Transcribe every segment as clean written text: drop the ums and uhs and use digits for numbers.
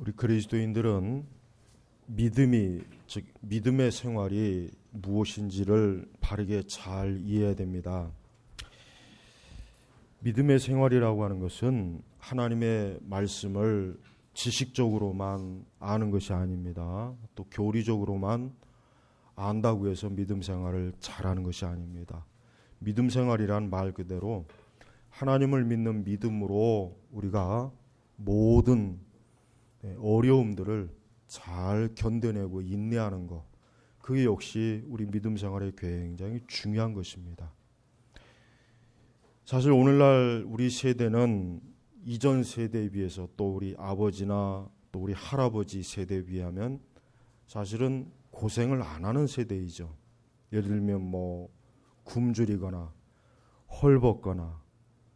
우리 그리스도인들은 즉 믿음의 생활이 무엇인지를 바르게 잘 이해해야 됩니다. 믿음의 생활이라고 하는 것은 하나님의 말씀을 지식적으로만 아는 것이 아닙니다. 또 교리적으로만 안다고 해서 믿음 생활을 잘하는 것이 아닙니다. 믿음 생활이란 말 그대로 하나님을 믿는 믿음으로 우리가 모든 어려움들을 잘 견뎌내고 인내하는 것, 그게 역시 우리 믿음 생활에 굉장히 중요한 것입니다. 사실 오늘날 우리 세대는 이전 세대에 비해서 또 우리 아버지나 또 우리 할아버지 세대에 비하면 사실은 고생을 안 하는 세대이죠. 예를 들면 뭐 굶주리거나 헐벗거나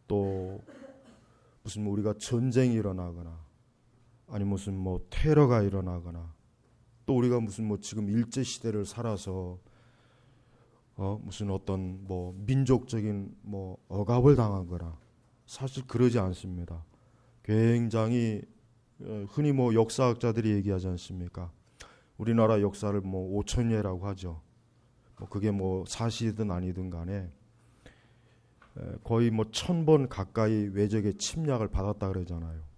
또 무슨 우리가 전쟁이 일어나거나 아니 무슨 뭐 테러가 일어나거나 또 우리가 무슨 뭐 지금 일제 시대를 살아서 무슨 어떤 뭐 민족적인 뭐 억압을 당하거나 사실 그러지 않습니다. 굉장히 흔히 뭐 역사학자들이 얘기하지 않습니까? 우리나라 역사를 뭐 5천년이라고 하죠. 뭐 그게 뭐 사실이든 아니든 간에 거의 뭐 1000번 가까이 외적의 침략을 받았다 그러잖아요.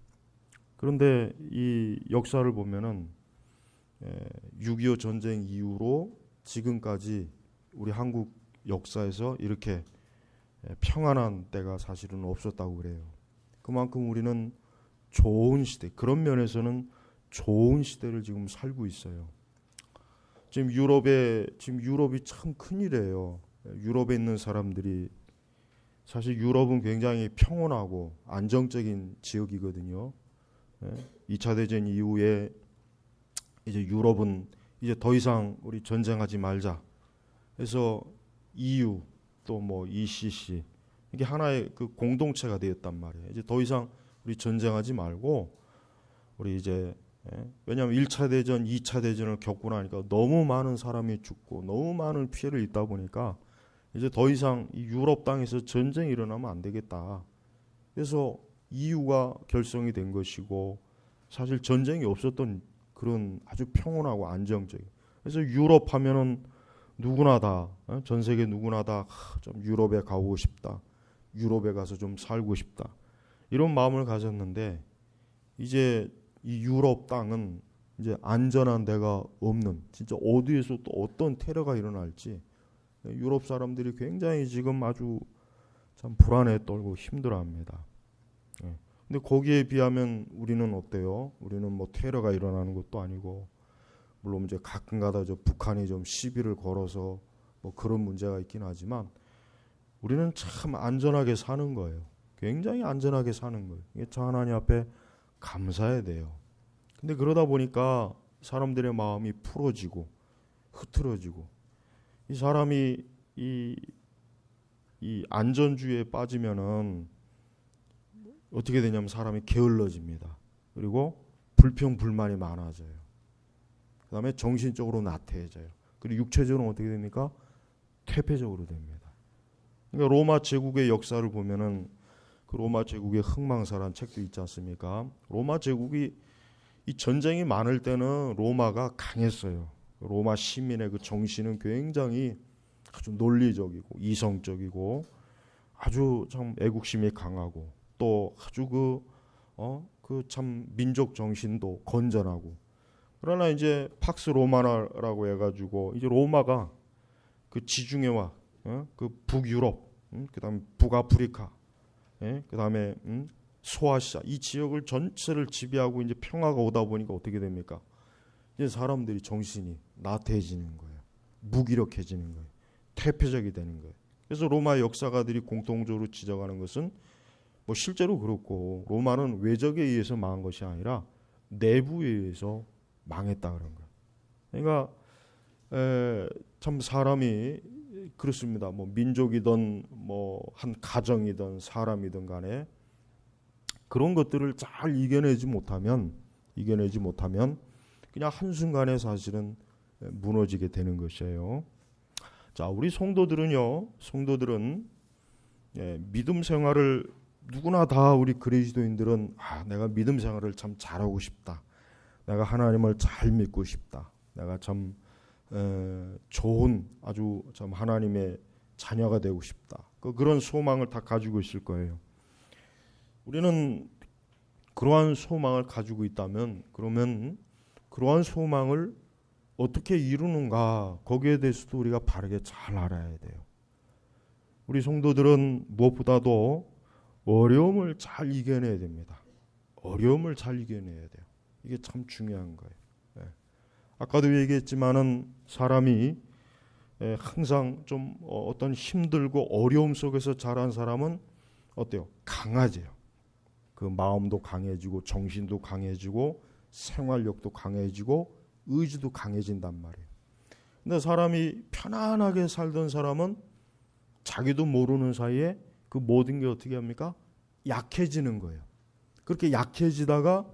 그런데 이 역사를 보면은 6.25 전쟁 이후로 지금까지 우리 한국 역사에서 이렇게 평안한 때가 사실은 없었다고 그래요. 그만큼 우리는 좋은 시대, 그런 면에서는 좋은 시대를 지금 살고 있어요. 지금 유럽이 참 큰일이에요. 유럽에 있는 사람들이 사실 유럽은 굉장히 평온하고 안정적인 지역이거든요. 2차 대전 이후에 이제 유럽은 이제 더 이상 우리 전쟁하지 말자. 그래서 EU 또 뭐 ECC 이게 하나의 그 공동체가 되었단 말이에요. 이제 더 이상 우리 전쟁하지 말고 우리 이제 왜냐하면 1차 대전, 2차 대전을 겪고 나니까 너무 많은 사람이 죽고 너무 많은 피해를 입다 보니까 이제 더 이상 이 유럽 땅에서 전쟁이 일어나면 안 되겠다. 그래서 EU가 결성이 된 것이고 사실 전쟁이 없었던 그런 아주 평온하고 안정적인. 그래서 유럽 하면은 누구나 다, 전 세계 누구나 다 좀 유럽에 가고 싶다. 유럽에 가서 좀 살고 싶다. 이런 마음을 가졌는데 이제 이 유럽 땅은 이제 안전한 데가 없는, 진짜 어디에서 또 어떤 테러가 일어날지 유럽 사람들이 굉장히 지금 아주 참 불안에 떨고 힘들어합니다. 근데 거기에 비하면 우리는 어때요? 우리는 뭐 테러가 일어나는 것도 아니고, 물론 이제 가끔가다 북한이 좀 시비를 걸어서 뭐 그런 문제가 있긴 하지만 우리는 참 안전하게 사는 거예요. 굉장히 안전하게 사는 거예요. 이게 저 하나님 앞에 감사해야 돼요. 근데 그러다 보니까 사람들의 마음이 풀어지고 흐트러지고, 이 사람이 이 안전주의에 빠지면은 어떻게 되냐면 사람이 게을러집니다. 그리고 불평불만이 많아져요. 그 다음에 정신적으로 나태해져요. 그리고 육체적으로 어떻게 됩니까? 퇴폐적으로 됩니다. 그러니까 로마 제국의 역사를 보면은 그 로마 제국의 흥망사라는 책도 있지 않습니까? 로마 제국이 이 전쟁이 많을 때는 로마가 강했어요. 로마 시민의 그 정신은 굉장히 아주 논리적이고 이성적이고 아주 참 애국심이 강하고 또 아주 그 참 민족 정신도 건전하고. 그러나 이제 팍스 로마나라고 해가지고 이제 로마가 그 지중해와 그 북유럽, 그다음에 북아프리카, 그다음에 소아시아 이 지역을 전체를 지배하고 이제 평화가 오다 보니까 어떻게 됩니까? 이제 사람들이 정신이 나태해지는 거예요. 무기력해지는 거예요. 퇴폐적이 되는 거예요. 그래서 로마 역사가들이 공통적으로 지적하는 것은 뭐 실제로 그렇고, 로마는 외적에 의해서 망한 것이 아니라 내부에 의해서 망했다 그런 거예요. 그러니까 참 사람이 그렇습니다. 뭐 민족이든 뭐 한 가정이든 사람이든 간에 그런 것들을 잘 이겨내지 못하면 그냥 한순간에 사실은 무너지게 되는 것이에요. 자, 우리 성도들은 믿음 생활을 누구나 다 우리 그리스도인들은 내가 믿음 생활을 참 잘하고 싶다. 내가 하나님을 잘 믿고 싶다. 내가 참 좋은 아주 참 하나님의 자녀가 되고 싶다. 그런 소망을 다 가지고 있을 거예요. 우리는 그러한 소망을 가지고 있다면 그러면 그러한 소망을 어떻게 이루는가 거기에 대해서도 우리가 바르게 잘 알아야 돼요. 우리 성도들은 무엇보다도 어려움을 잘 이겨내야 됩니다. 어려움을 잘 이겨내야 돼요. 이게 참 중요한 거예요. 아까도 얘기했지만은 사람이 항상 좀 어떤 힘들고 어려움 속에서 자란 사람은 어때요? 강하죠. 그 마음도 강해지고 정신도 강해지고 생활력도 강해지고 의지도 강해진단 말이에요. 근데 사람이 편안하게 살던 사람은 자기도 모르는 사이에 그 모든 게 어떻게 합니까? 약해지는 거예요. 그렇게 약해지다가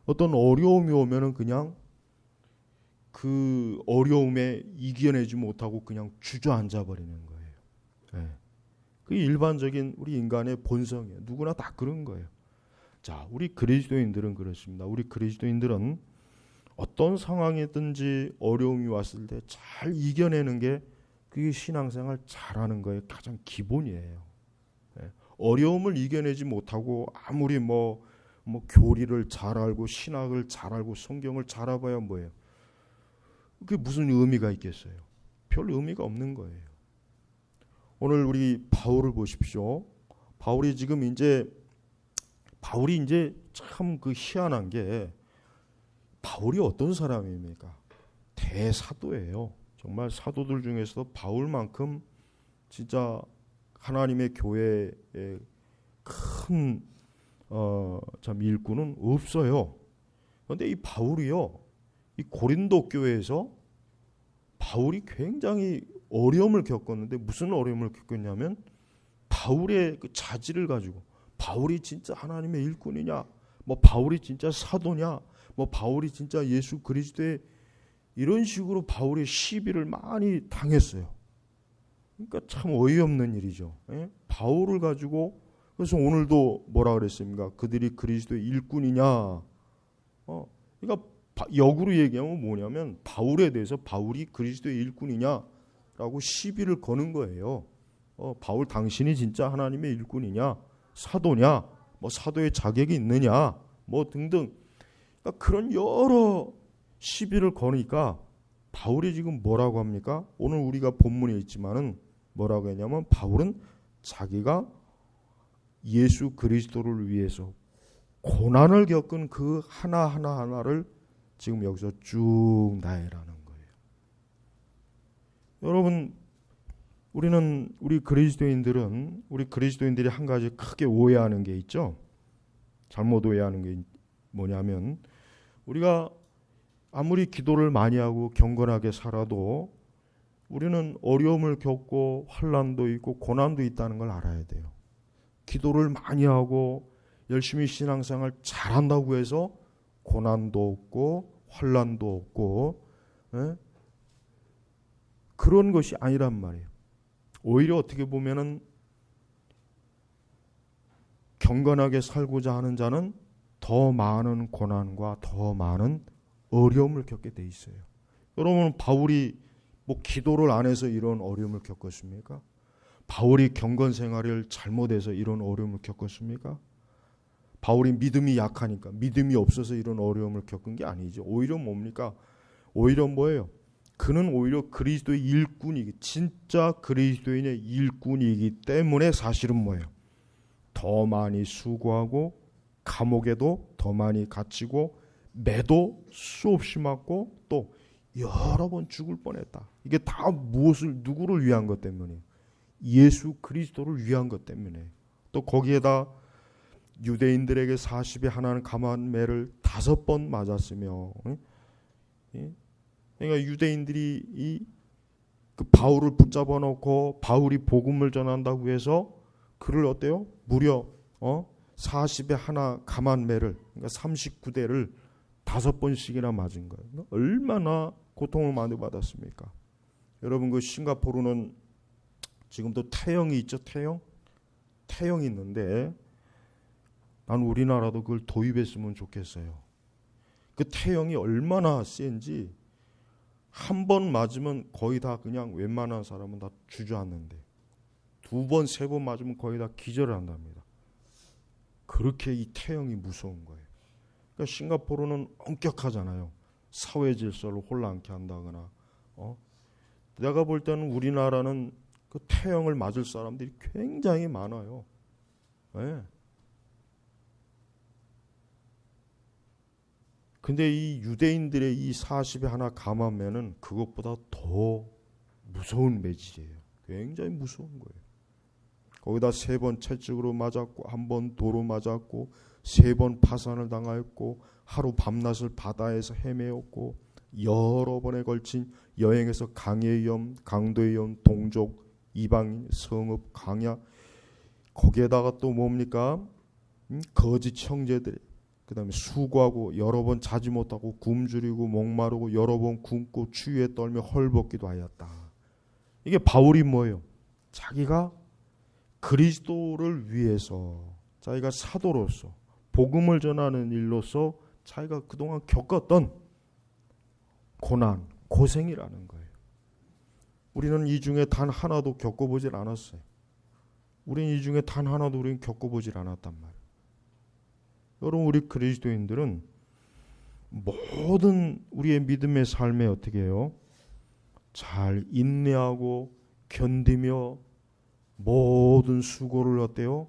어떤 어려움이 오면은 그냥 그 어려움에 이겨내지 못하고 그냥 주저앉아 버리는 거예요. 네. 그게 일반적인 우리 인간의 본성이에요. 누구나 다 그런 거예요. 자, 우리 그리스도인들은 그렇습니다. 우리 그리스도인들은 어떤 상황이든지 어려움이 왔을 때 잘 이겨내는 게 그게 신앙생활 잘하는 거예요. 가장 기본이에요. 네. 어려움을 이겨내지 못하고 아무리 뭐 교리를 잘 알고 신학을 잘 알고 성경을 잘 알아봐야 뭐예요? 그게 무슨 의미가 있겠어요? 별 의미가 없는 거예요. 오늘 우리 바울을 보십시오. 바울이 이제 참 그 희한한 게 바울이 어떤 사람입니까? 대사도예요. 정말 사도들 중에서도 바울만큼 진짜 하나님의 교회의 큰 참 일꾼은 없어요. 그런데 이 바울이요, 이 고린도 교회에서 바울이 굉장히 어려움을 겪었는데 무슨 어려움을 겪었냐면 바울의 그 자질을 가지고 바울이 진짜 하나님의 일꾼이냐, 뭐 바울이 진짜 사도냐, 뭐 바울이 진짜 예수 그리스도의 이런 식으로 바울의 시비를 많이 당했어요. 그러니까 참 어이없는 일이죠. 예? 바울을 가지고 그래서 오늘도 뭐라 그랬습니까? 그들이 그리스도의 일꾼이냐? 그러니까 역으로 얘기하면 뭐냐면 바울에 대해서 바울이 그리스도의 일꾼이냐라고 시비를 거는 거예요. 바울 당신이 진짜 하나님의 일꾼이냐? 사도냐? 뭐 사도의 자격이 있느냐? 뭐 등등. 그러니까 그런 여러 시비를 거니까 바울이 지금 뭐라고 합니까? 오늘 우리가 본문에 있지만은 뭐라고 했냐면 바울은 자기가 예수 그리스도를 위해서 고난을 겪은 그 하나하나를 지금 여기서 쭉 나열하는 거예요. 여러분, 우리 그리스도인들이 한 가지 크게 오해하는 게 있죠. 잘못 오해하는 게 뭐냐면 우리가 아무리 기도를 많이 하고 경건하게 살아도 우리는 어려움을 겪고 환난도 있고 고난도 있다는 걸 알아야 돼요. 기도를 많이 하고 열심히 신앙생활 잘한다고 해서 고난도 없고 환난도 없고 그런 것이 아니란 말이에요. 오히려 어떻게 보면은 경건하게 살고자 하는 자는 더 많은 고난과 더 많은 어려움을 겪게 돼 있어요. 여러분, 바울이 뭐 기도를 안 해서 이런 어려움을 겪었습니까? 바울이 경건 생활을 잘못해서 이런 어려움을 겪었습니까? 바울이 믿음이 약하니까, 믿음이 없어서 이런 어려움을 겪은 게 아니죠. 오히려 뭡니까? 오히려 뭐예요? 그는 오히려 그리스도의 일꾼이기, 진짜 그리스도인의 일꾼이기 때문에 사실은 뭐예요? 더 많이 수고하고 감옥에도 더 많이 갇히고 매도 수없이 맞고 또 여러 번 죽을 뻔했다. 이게 다 누구를 위한 것 때문이에요? 예수 그리스도를 위한 것 때문에. 또 거기에다 유대인들에게 40에 하나는 감한 매를 5번 맞았으며, 그러니까 유대인들이 그 바울을 붙잡아 놓고 바울이 복음을 전한다고 해서 그를 어때요? 무려 40에 하나 감한 매를, 그러니까 39대를 5번씩이나 맞은 거예요. 얼마나 고통을 많이 받았습니까? 여러분, 그 싱가포르는 지금도 태영이 있죠. 태영이 있는데 난 우리나라도 그걸 도입했으면 좋겠어요. 그 태형이 얼마나 센지 한 번 맞으면 거의 다 그냥 웬만한 사람은 다 주저앉는데 2번, 3번 맞으면 거의 다 기절을 한답니다. 그렇게 이 태형이 무서운 거예요. 그러니까 싱가포르는 엄격하잖아요. 사회 질서를 혼란케 한다거나. 내가 볼 때는 우리나라는 그 태형을 맞을 사람들이 굉장히 많아요. 네. 근데 이 유대인들의 이 40에 하나 감하면은 그것보다 더 무서운 매질이에요. 굉장히 무서운 거예요. 거기다 3번 채찍으로 맞았고 1번 도로 맞았고 3번 파산을 당하였고 하루 밤낮을 바다에서 헤매었고 여러 번에 걸친 여행에서 강의 위험, 강도의 위험, 동족, 이방인, 성읍, 강야 거기에다가 또 뭡니까? 거짓 형제들 그 다음에 수고하고 여러 번 자지 못하고 굶주리고 목마르고 여러 번 굶고 추위에 떨며 헐벗기도 하였다. 이게 바울이 뭐예요? 자기가 그리스도를 위해서 자기가 사도로서 복음을 전하는 일로서 자기가 그동안 겪었던 고난, 고생이라는 거예요. 우리는 이 중에 단 하나도 겪어보질 않았어요. 우리는 이 중에 단 하나도 우리는 겪어보질 않았단 말이에요. 여러분 우리 그리스도인들은 모든 우리의 믿음의 삶에 어떻게 해요? 잘 인내하고 견디며 모든 수고를 어때요?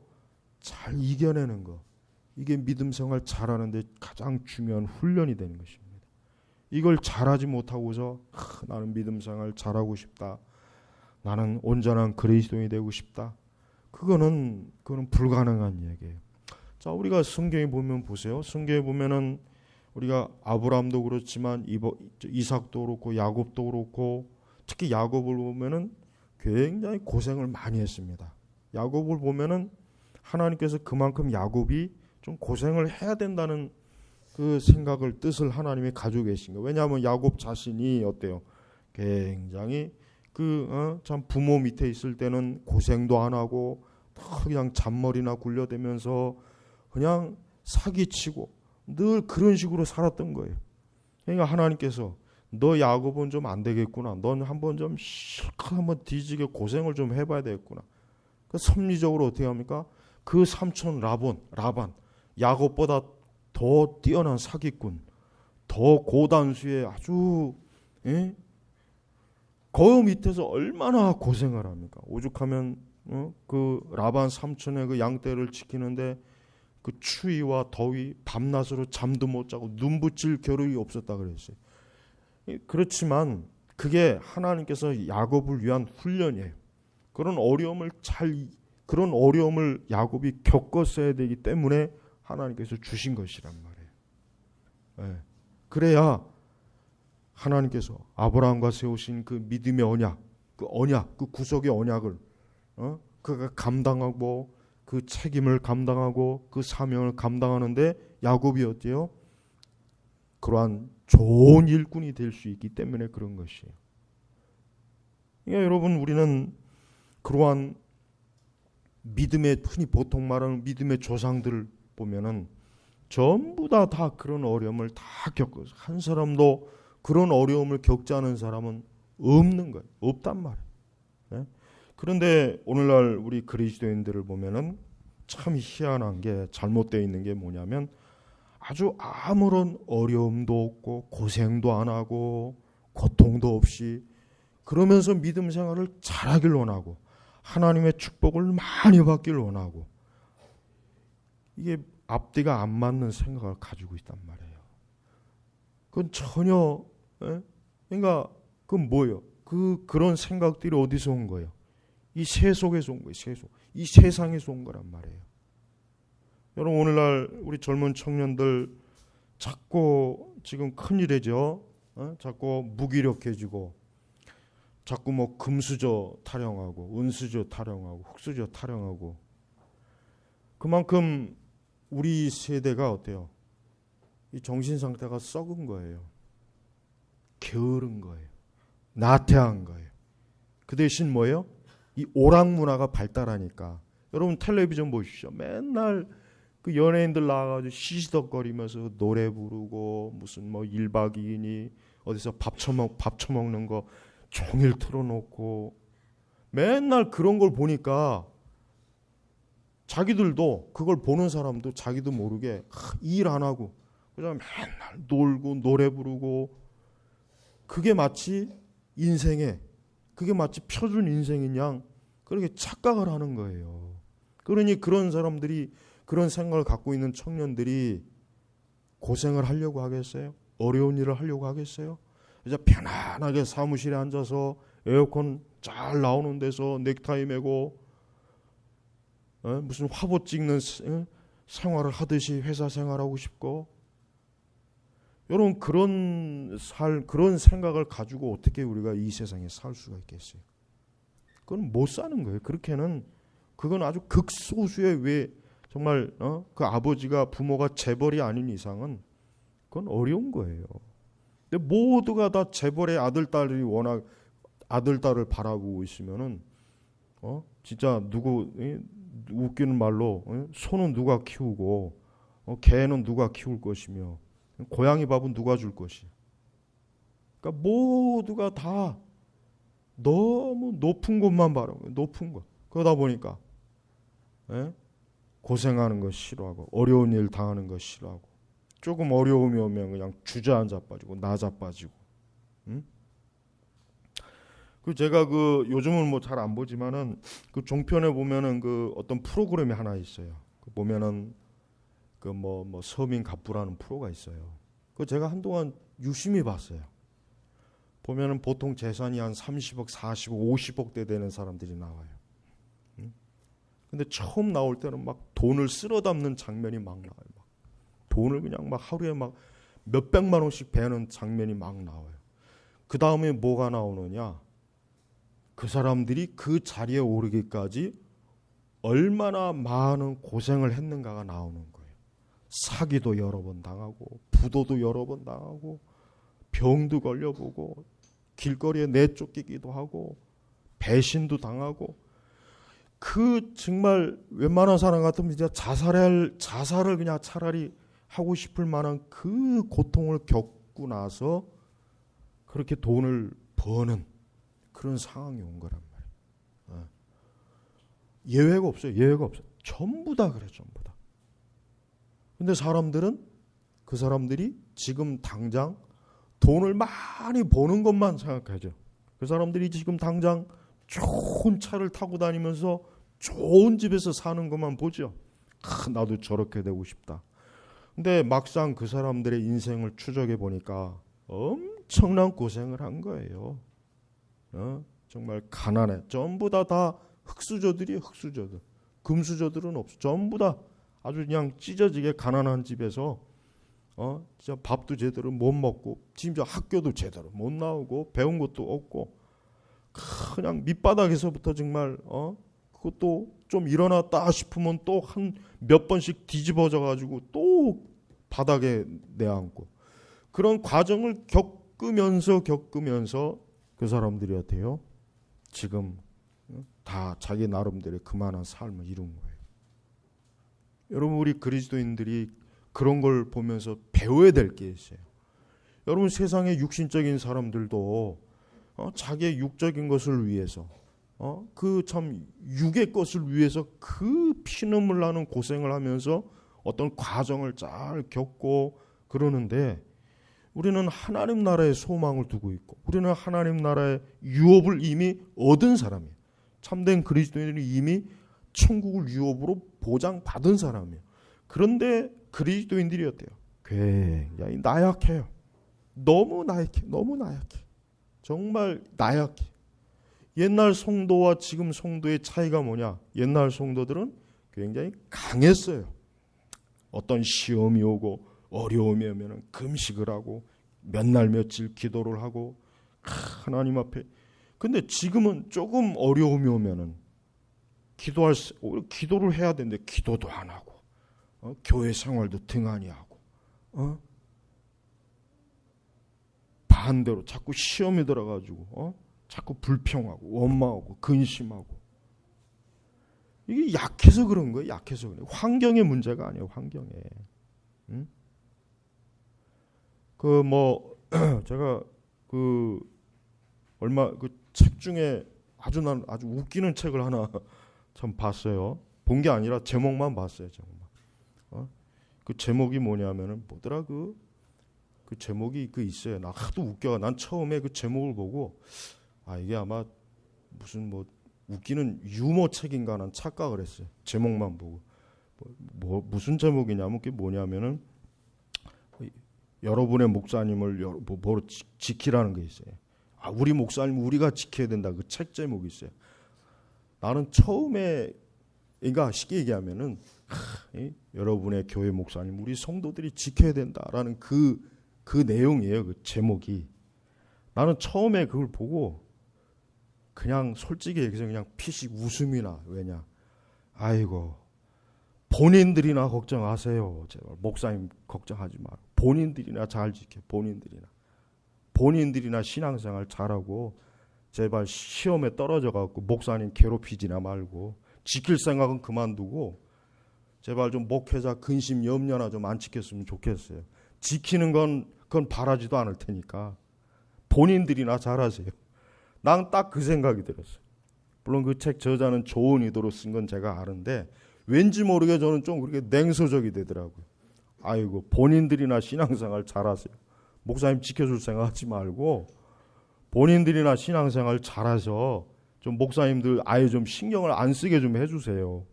잘 이겨내는 거. 이게 믿음 생활 잘하는데 가장 중요한 훈련이 되는 것입니다. 이걸 잘하지 못하고서 나는 믿음 생활 잘하고 싶다. 나는 온전한 그리스도인이 되고 싶다. 그거는 불가능한 얘기예요. 자, 우리가 성경에 보면 보세요. 성경에 보면은 우리가 아브라함도 그렇지만 이삭도 그렇고 야곱도 그렇고 특히 야곱을 보면은 굉장히 고생을 많이 했습니다. 야곱을 보면은 하나님께서 그만큼 야곱이 좀 고생을 해야 된다는 그 생각을 뜻을 하나님이 가지고 계신 거예요. 왜냐하면 야곱 자신이 어때요? 굉장히 참 부모 밑에 있을 때는 고생도 안 하고 그냥 잔머리나 굴려대면서 그냥 사기치고 늘 그런 식으로 살았던 거예요. 그러니까 하나님께서 너 야곱은 좀 안 되겠구나. 넌 한번 좀 실컷 한번 뒤지게 고생을 좀 해봐야 되겠구나. 그 섭리적으로 어떻게 합니까? 그 삼촌 라반 야곱보다 더 뛰어난 사기꾼, 더 고단수의 아주 그 밑에서 얼마나 고생을 합니까? 오죽하면 그 라반 삼촌의 그 양떼를 지키는데 그 추위와 더위 밤낮으로 잠도 못 자고 눈 붙일 겨를이 없었다 그랬어요. 그렇지만 그게 하나님께서 야곱을 위한 훈련이에요. 그런 어려움을 야곱이 겪었어야 되기 때문에 하나님께서 주신 것이란 말이에요. 네. 그래야 하나님께서 아브라함과 세우신 그 믿음의 언약, 그 구속의 언약을 그가 감당하고 그 책임을 감당하고 그 사명을 감당하는데 야곱이 어때요? 그러한 좋은 일꾼이 될 수 있기 때문에 그런 것이에요. 그러니까 여러분 우리는 그러한 믿음의 흔히 보통 말하는 믿음의 조상들을 보면은 전부 다 그런 어려움을 다 겪어서 한 사람도 그런 어려움을 겪지 않은 사람은 없는 거예요. 없단 말이에요. 네? 그런데 오늘날 우리 그리스도인들을 보면은 참 희한한 게 잘못되어 있는 게 뭐냐면 아주 아무런 어려움도 없고 고생도 안 하고 고통도 없이 그러면서 믿음 생활을 잘하길 원하고 하나님의 축복을 많이 받길 원하고 이게 앞뒤가 안 맞는 생각을 가지고 있단 말이에요. 그건 전혀 그러니까 그건 뭐예요? 그런 생각들이 어디서 온 거예요? 이 세속에서 온 거예요. 이 세상에서 온 거란 말이에요. 여러분 오늘날 우리 젊은 청년들 자꾸 지금 큰일이죠. 자꾸 무기력해지고 자꾸 뭐 금수저 타령하고 은수저 타령하고 흙수저 타령하고 그만큼 우리 세대가 어때요? 이 정신 상태가 썩은 거예요. 게으른 거예요. 나태한 거예요. 그 대신 뭐예요? 이 오락 문화가 발달하니까 여러분 텔레비전 보십시오. 맨날 그 연예인들 나와가지고 시시덕거리면서 노래 부르고 무슨 뭐 1박 2일이 어디서 밥 처먹는 거 종일 틀어놓고 맨날 그런 걸 보니까 자기들도 그걸 보는 사람도 자기도 모르게 일 안 하고 그냥 맨날 놀고 노래 부르고 그게 마치 펴준 인생인 양 그렇게 착각을 하는 거예요. 그러니 그런 사람들이 그런 생각을 갖고 있는 청년들이 고생을 하려고 하겠어요? 어려운 일을 하려고 하겠어요? 이제 편안하게 사무실에 앉아서 에어컨 잘 나오는 데서 넥타이 매고 무슨 화보 찍는 생활을 하듯이 회사 생활하고 싶고 여러분 그런 생각을 가지고 어떻게 우리가 이 세상에 살 수가 있겠어요? 그건 못 사는 거예요. 그건 아주 극소수의 왜 정말 그 아버지가 부모가 재벌이 아닌 이상은 그건 어려운 거예요. 근데 모두가 다 재벌의 아들딸이 워낙 아들딸을 바라보고 있으면은 진짜 웃기는 말로 소는 누가 키우고 개는 누가 키울 것이며 고양이 밥은 누가 줄 것이야. 그러니까 모두가 다 너무 높은 것만 바라고 높은 것. 그러다 보니까 고생하는 거 싫어하고 어려운 일 당하는 거 싫어하고 조금 어려움이 오면 그냥 주저앉아 빠지고 나자 빠지고. 그 제가 요즘은 뭐 잘 안 보지만은 그 종편에 보면은 그 어떤 프로그램이 하나 있어요. 그 보면은 그 뭐 서민 갑부라는 프로가 있어요. 그 제가 한동안 유심히 봤어요. 보면은 보통 재산이 한 30억, 40억, 50억대 되는 사람들이 나와요. 근데 처음 나올 때는 막 돈을 쓸어 담는 장면이 막 나와요. 막 돈을 그냥 막 하루에 막 몇백만 원씩 베는 장면이 막 나와요. 그 다음에 뭐가 나오느냐? 그 사람들이 그 자리에 오르기까지 얼마나 많은 고생을 했는가가 나오는 거예요. 사기도 여러 번 당하고 부도도 여러 번 당하고 병도 걸려보고 길거리에 내쫓기기도 하고 배신도 당하고 그 정말 웬만한 사람 같으면 진짜 자살을 그냥 차라리 하고 싶을 만한 그 고통을 겪고 나서 그렇게 돈을 버는 그런 상황이 온 거란 말이에요. 예외가 없어요. 전부 다 그래, 전부 다. 근데 그 사람들이 지금 당장 돈을 많이 버는 것만 생각하죠. 그 사람들이 지금 당장 좋은 차를 타고 다니면서 좋은 집에서 사는 것만 보죠. 나도 저렇게 되고 싶다. 근데 막상 그 사람들의 인생을 추적해 보니까 엄청난 고생을 한 거예요. 정말 가난해. 전부 다 흙수저들이에요. 흙수저들. 금수저들은 없어. 전부 다 아주 그냥 찢어지게 가난한 집에서 진짜 밥도 제대로 못 먹고 진짜 학교도 제대로 못 나오고 배운 것도 없고 그냥 밑바닥에서부터 정말 그것도 좀 일어났다 싶으면 또 한 몇 번씩 뒤집어져 가지고 또 바닥에 내앉고 그런 과정을 겪으면서 그 사람들이 어때요? 지금 다 자기 나름대로의 그만한 삶을 이룬 거예요. 여러분 우리 그리스도인들이 그런 걸 보면서 배워야 될 게 있어요. 여러분 세상의 육신적인 사람들도 자기의 육적인 것을 위해서 그 참 육의 것을 위해서 그 피눈물 나는 고생을 하면서 어떤 과정을 잘 겪고 그러는데 우리는 하나님 나라의 소망을 두고 있고 우리는 하나님 나라의 유업을 이미 얻은 사람이에요. 참된 그리스도인들이 이미 천국을 유업으로 보장받은 사람이에요. 그런데 그리스도인들이 어때요? 굉장히 나약해요. 너무 나약해. 정말 나약해. 옛날 성도와 지금 성도의 차이가 뭐냐? 옛날 성도들은 굉장히 강했어요. 어떤 시험이 오고 어려움이 오면 금식을 하고 몇 날 며칠 기도를 하고 하나님 앞에. 근데 지금은 조금 어려움이 오면은 기도를 해야 되는데 기도도 안 하고 교회 생활도 등한히 하고 반대로 자꾸 시험에 들어가지고 자꾸 불평하고 원망하고 근심하고 이게 약해서 그런 거예요. 약해서 그래요. 환경의 문제가 아니에요. 환경에. 응? 제가 얼마 책 중에 아주 웃기는 책을 하나 참 봤어요. 본 게 아니라 제목만 봤어요. 제목만. 그 제목이 뭐냐면은 뭐더라 그 제목이 있어요. 나 하도 웃겨. 난 처음에 그 제목을 보고 이게 아마 무슨 웃기는 유머 책인가 난 착각을 했어요. 제목만 보고 무슨 제목이냐면 그게 뭐냐면은 여러분의 목사님을 뭐로 지키라는 게 있어요. 우리 목사님 우리가 지켜야 된다. 그 책 제목이 있어요. 나는 처음에 그러니까 쉽게 얘기하면은 여러분의 교회 목사님 우리 성도들이 지켜야 된다라는 그 내용이에요. 그 제목이. 나는 처음에 그걸 보고 그냥 솔직히 얘기해서 그냥 피식 웃음이나 왜냐. 아이고 본인들이나 걱정하세요. 제발 목사님 걱정하지 마. 본인들이나 잘 지켜. 본인들이나 신앙생활 잘하고 제발 시험에 떨어져 갖고 목사님 괴롭히지나 말고 지킬 생각은 그만두고 제발 좀 목회자 근심 염려나 좀 안 지켰으면 좋겠어요. 지키는 건 그건 바라지도 않을 테니까 본인들이나 잘하세요. 난 딱 그 생각이 들었어요. 물론 그 책 저자는 좋은 의도로 쓴 건 제가 아는데 왠지 모르게 저는 좀 그렇게 냉소적이 되더라고요. 아이고 본인들이나 신앙생활 잘하세요. 목사님 지켜줄 생각하지 말고 본인들이나 신앙생활 잘해서 좀 목사님들 아예 좀 신경을 안 쓰게 좀 해주세요.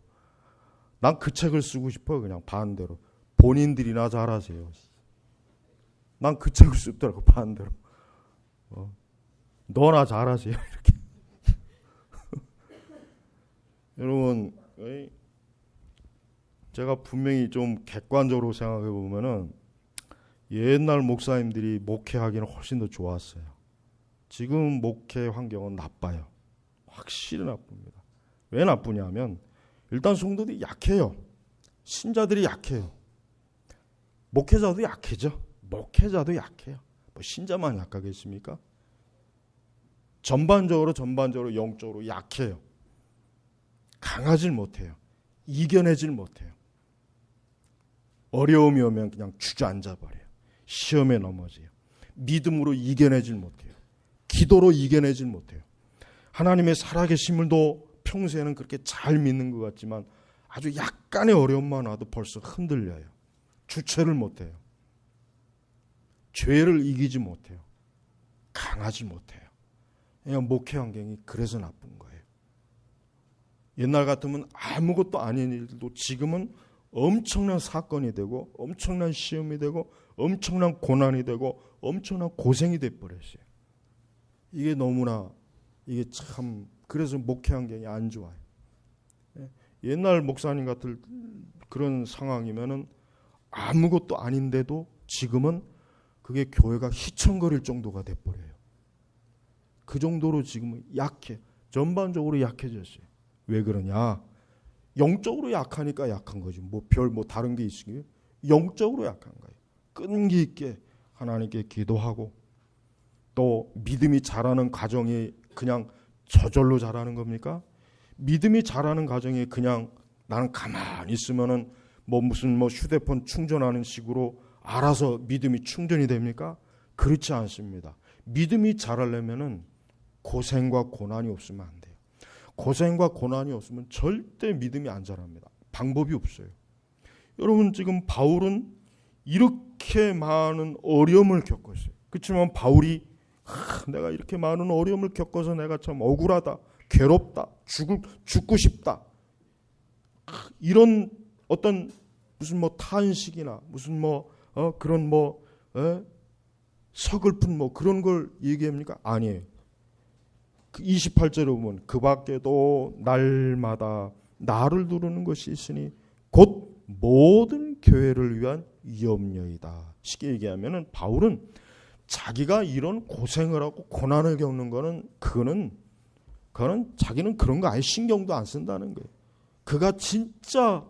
난 그 책을 쓰고 싶어요. 그냥 반대로 본인들이나 잘하세요. 난 그 책을 쓰더라고 반대로. 너나 잘하세요 이렇게. 여러분 제가 분명히 좀 객관적으로 생각해 보면은 옛날 목사님들이 목회하기는 훨씬 더 좋았어요. 지금 목회 환경은 나빠요. 확실히 나쁩니다. 왜 나쁘냐면 일단 성도들이 약해요. 신자들이 약해요. 목회자도 약해져. 목회자도 약해요. 신자만 약하겠습니까? 전반적으로 영적으로 약해요. 강하질 못해요. 이겨내질 못해요. 어려움이 오면 그냥 주저앉아 버려요. 시험에 넘어져요. 믿음으로 이겨내질 못해요. 기도로 이겨내질 못해요. 하나님의 살아계심을도 평소에는 그렇게 잘 믿는 것 같지만 아주 약간의 어려움만 와도 벌써 흔들려요. 주체를 못해요. 죄를 이기지 못해요. 강하지 못해요. 그냥 목회 환경이 그래서 나쁜 거예요. 옛날 같으면 아무것도 아닌 일도 지금은 엄청난 사건이 되고 엄청난 시험이 되고 엄청난 고난이 되고 엄청난 고생이 돼버렸어요. 이게 너무나 이게 참 그래서 목회 환경이 안 좋아요. 옛날 목사님 같은 그런 상황이면은 아무것도 아닌데도 지금은 그게 교회가 휘청거릴 정도가 돼버려요. 그 정도로 지금은 약해. 전반적으로 약해졌어요. 왜 그러냐? 영적으로 약하니까 약한 거지. 다른 게 있으니 영적으로 약한 거예요. 끈기 있게 하나님께 기도하고 또 믿음이 자라는 과정이 그냥 저절로 자라는 겁니까? 믿음이 자라는 과정이 그냥 나는 가만히 있으면은 무슨 휴대폰 충전하는 식으로 알아서 믿음이 충전이 됩니까? 그렇지 않습니다. 믿음이 자라려면은 고생과 고난이 없으면 안 돼요. 고생과 고난이 없으면 절대 믿음이 안 자랍니다. 방법이 없어요. 여러분 지금 바울은 이렇게 많은 어려움을 겪었어요. 그렇지만 바울이 내가 이렇게 많은 어려움을 겪어서 내가 참 억울하다, 괴롭다, 죽고 싶다. 이런 어떤 무슨 탄식이나 무슨 그런 서글픈 그런 걸 얘기합니까? 아니에요. 28절에 보면 그 밖에도 날마다 나를 두르는 것이 있으니 곧 모든 교회를 위한 염려이다. 쉽게 얘기하면 바울은 자기가 이런 고생을 하고 고난을 겪는 그거는 자기는 그런 거 아예 신경도 안 쓴다는 거예요. 그가 진짜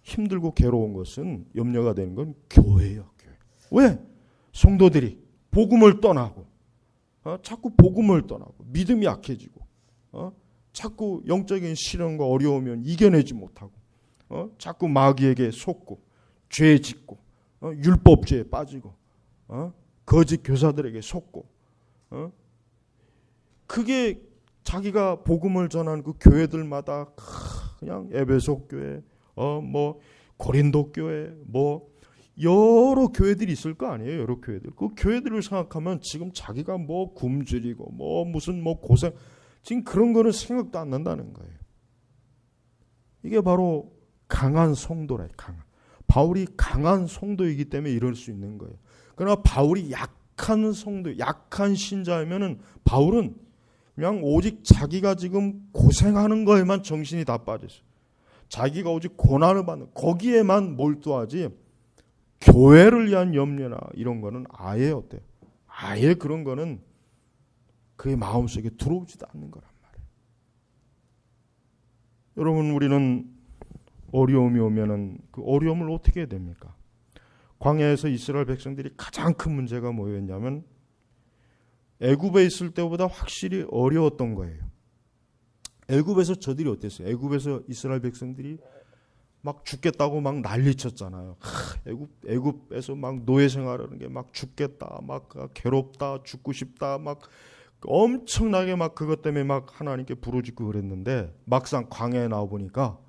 힘들고 괴로운 것은 염려가 되는 건 교회예요. 교회. 왜? 성도들이 복음을 떠나고 자꾸 복음을 떠나고 믿음이 약해지고 자꾸 영적인 시련과 어려우면 이겨내지 못하고 자꾸 마귀에게 속고 죄 짓고 율법죄에 빠지고 거짓 교사들에게 속고 그게 자기가 복음을 전하는 그 교회들마다 그냥 에베소 교회 뭐 고린도 교회 뭐 여러 교회들이 있을 거 아니에요. 여러 교회들. 그 교회들을 생각하면 지금 자기가 뭐 굶주리고 뭐 무슨 뭐 고생 지금 그런 거는 생각도 안 난다는 거예요. 이게 바로 강한 성도래. 바울이 강한 성도이기 때문에 이럴 수 있는 거예요. 그러나 바울이 약한 성도, 약한 신자이면은 바울은 그냥 오직 자기가 지금 고생하는 거에만 정신이 다 빠졌어요. 자기가 오직 고난을 받는 거기에만 몰두하지 교회를 위한 염려나 이런 거는 아예 어때요? 아예 그런 거는 그의 마음속에 들어오지도 않는 거란 말이에요. 여러분 우리는 어려움이 오면은 그 어려움을 어떻게 해야 됩니까? 광야에서 이스라엘 백성들이 가장 큰 문제가 뭐였냐면 애굽에 있을 때보다 확실히 어려웠던 거예요. 애굽에서 저들이 어땠어요? 애굽에서 이스라엘 백성들이 막 죽겠다고 막 난리쳤잖아요. 애굽에서 막 노예 생활하는 게 막 죽겠다, 막 괴롭다, 죽고 싶다, 막 엄청나게 막 그것 때문에 막 하나님께 부르짖고 그랬는데 막상 광야에 나와 보니까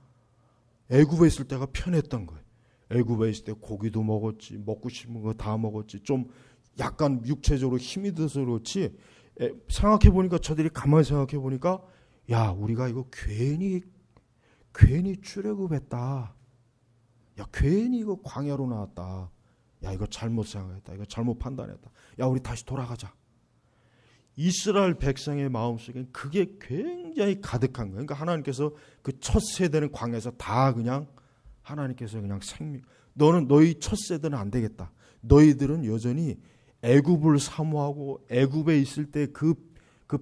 애굽에 있을 때가 편했던 거예요. 애굽에 있을 때 고기도 먹었지, 먹고 싶은 거 다 먹었지, 좀 약간 육체적으로 힘이 들어서 그렇지. 생각해 보니까 저들이 가만히 생각해 보니까 야 우리가 이거 괜히 출애굽했다. 야 괜히 이거 광야로 나왔다. 야 이거 잘못 생각했다. 이거 잘못 판단했다. 야 우리 다시 돌아가자. 이스라엘 백성의 마음속엔 그게 굉장히 가득한 거예요. 그러니까 하나님께서 그 첫 세대는 광야에서 다 그냥 하나님께서 그냥 너희 첫 세대는 안 되겠다. 너희들은 여전히 애굽을 사모하고 애굽에 있을 때 그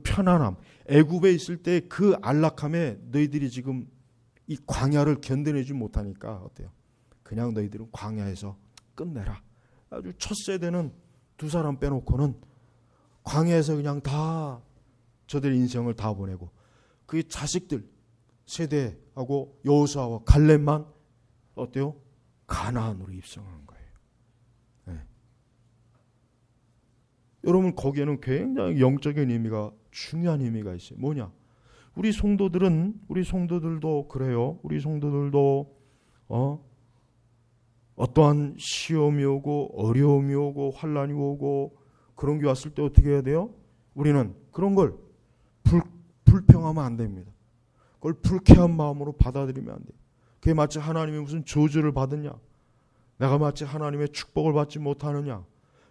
편안함, 애굽에 있을 때 그 안락함에 너희들이 지금 이 광야를 견뎌내지 못하니까 어때요? 그냥 너희들은 광야에서 끝내라. 아주 첫 세대는 두 사람 빼놓고는 광야에서 그냥 다 저들의 인생을 다 보내고 그 자식들 세대하고 여호수아와 갈렙만 어때요? 가나안으로 입성한 거예요. 네. 여러분 거기에는 굉장히 영적인 의미가 중요한 의미가 있어요. 뭐냐? 우리 성도들도 그래요. 우리 성도들도 어떠한 시험이 오고 어려움이 오고 환난이 오고 그런 게 왔을 때 어떻게 해야 돼요? 우리는 그런 걸 불평하면 안 됩니다. 그걸 불쾌한 마음으로 받아들이면 안 돼요. 그게 마치 하나님이 무슨 저주를 받느냐, 내가 마치 하나님의 축복을 받지 못하느냐,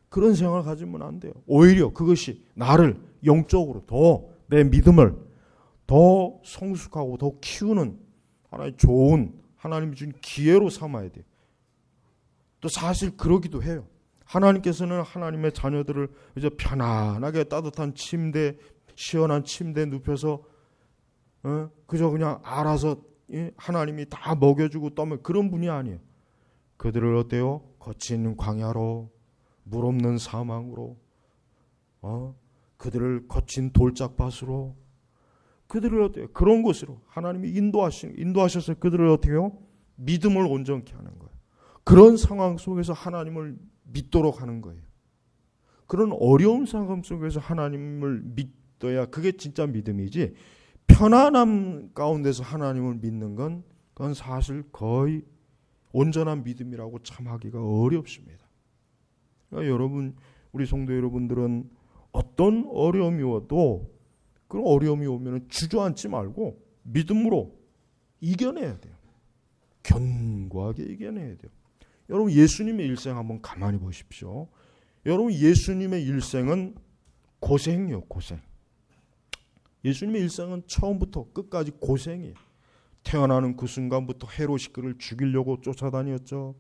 그런 생각을 가지면 안 돼요. 오히려 그것이 나를 영적으로 더 내 믿음을 더 성숙하고 더 키우는 하나의 좋은 하나님이 준 기회로 삼아야 돼요. 또 사실 그러기도 해요. 하나님께서는 하나님의 자녀들을 이제 편안하게 따뜻한 침대, 시원한 침대에 눕혀서 그저 그냥 알아서 하나님이 다 먹여주고 떠먹 그런 분이 아니에요. 그들을 어때요? 거친 광야로, 물 없는 사망으로, 그들을 거친 돌짝밭으로, 그들을 어때요? 그런 곳으로 하나님이 인도하셔서 그들을 어떻게 해요? 믿음을 온전케 하는 거예요. 그런 상황 속에서 하나님을 믿도록 하는 거예요. 그런 어려운 상황 속에서 하나님을 믿어야 그게 진짜 믿음이지, 편안함 가운데서 하나님을 믿는 그건 사실 거의 온전한 믿음이라고 참하기가 어렵습니다. 그러니까 여러분, 우리 성도 여러분들은 어떤 어려움이 와도 그런 어려움이 오면 주저앉지 말고 믿음으로 이겨내야 돼요. 견고하게 이겨내야 돼요. 여러분 예수님의 일생 한번 가만히 보십시오. 여러분 예수님의 일생은 고생이에요. 고생. 예수님의 일생은 처음부터 끝까지 고생이에요. 태어나는 그 순간부터 헤롯이 그를 죽이려고 쫓아다녔죠.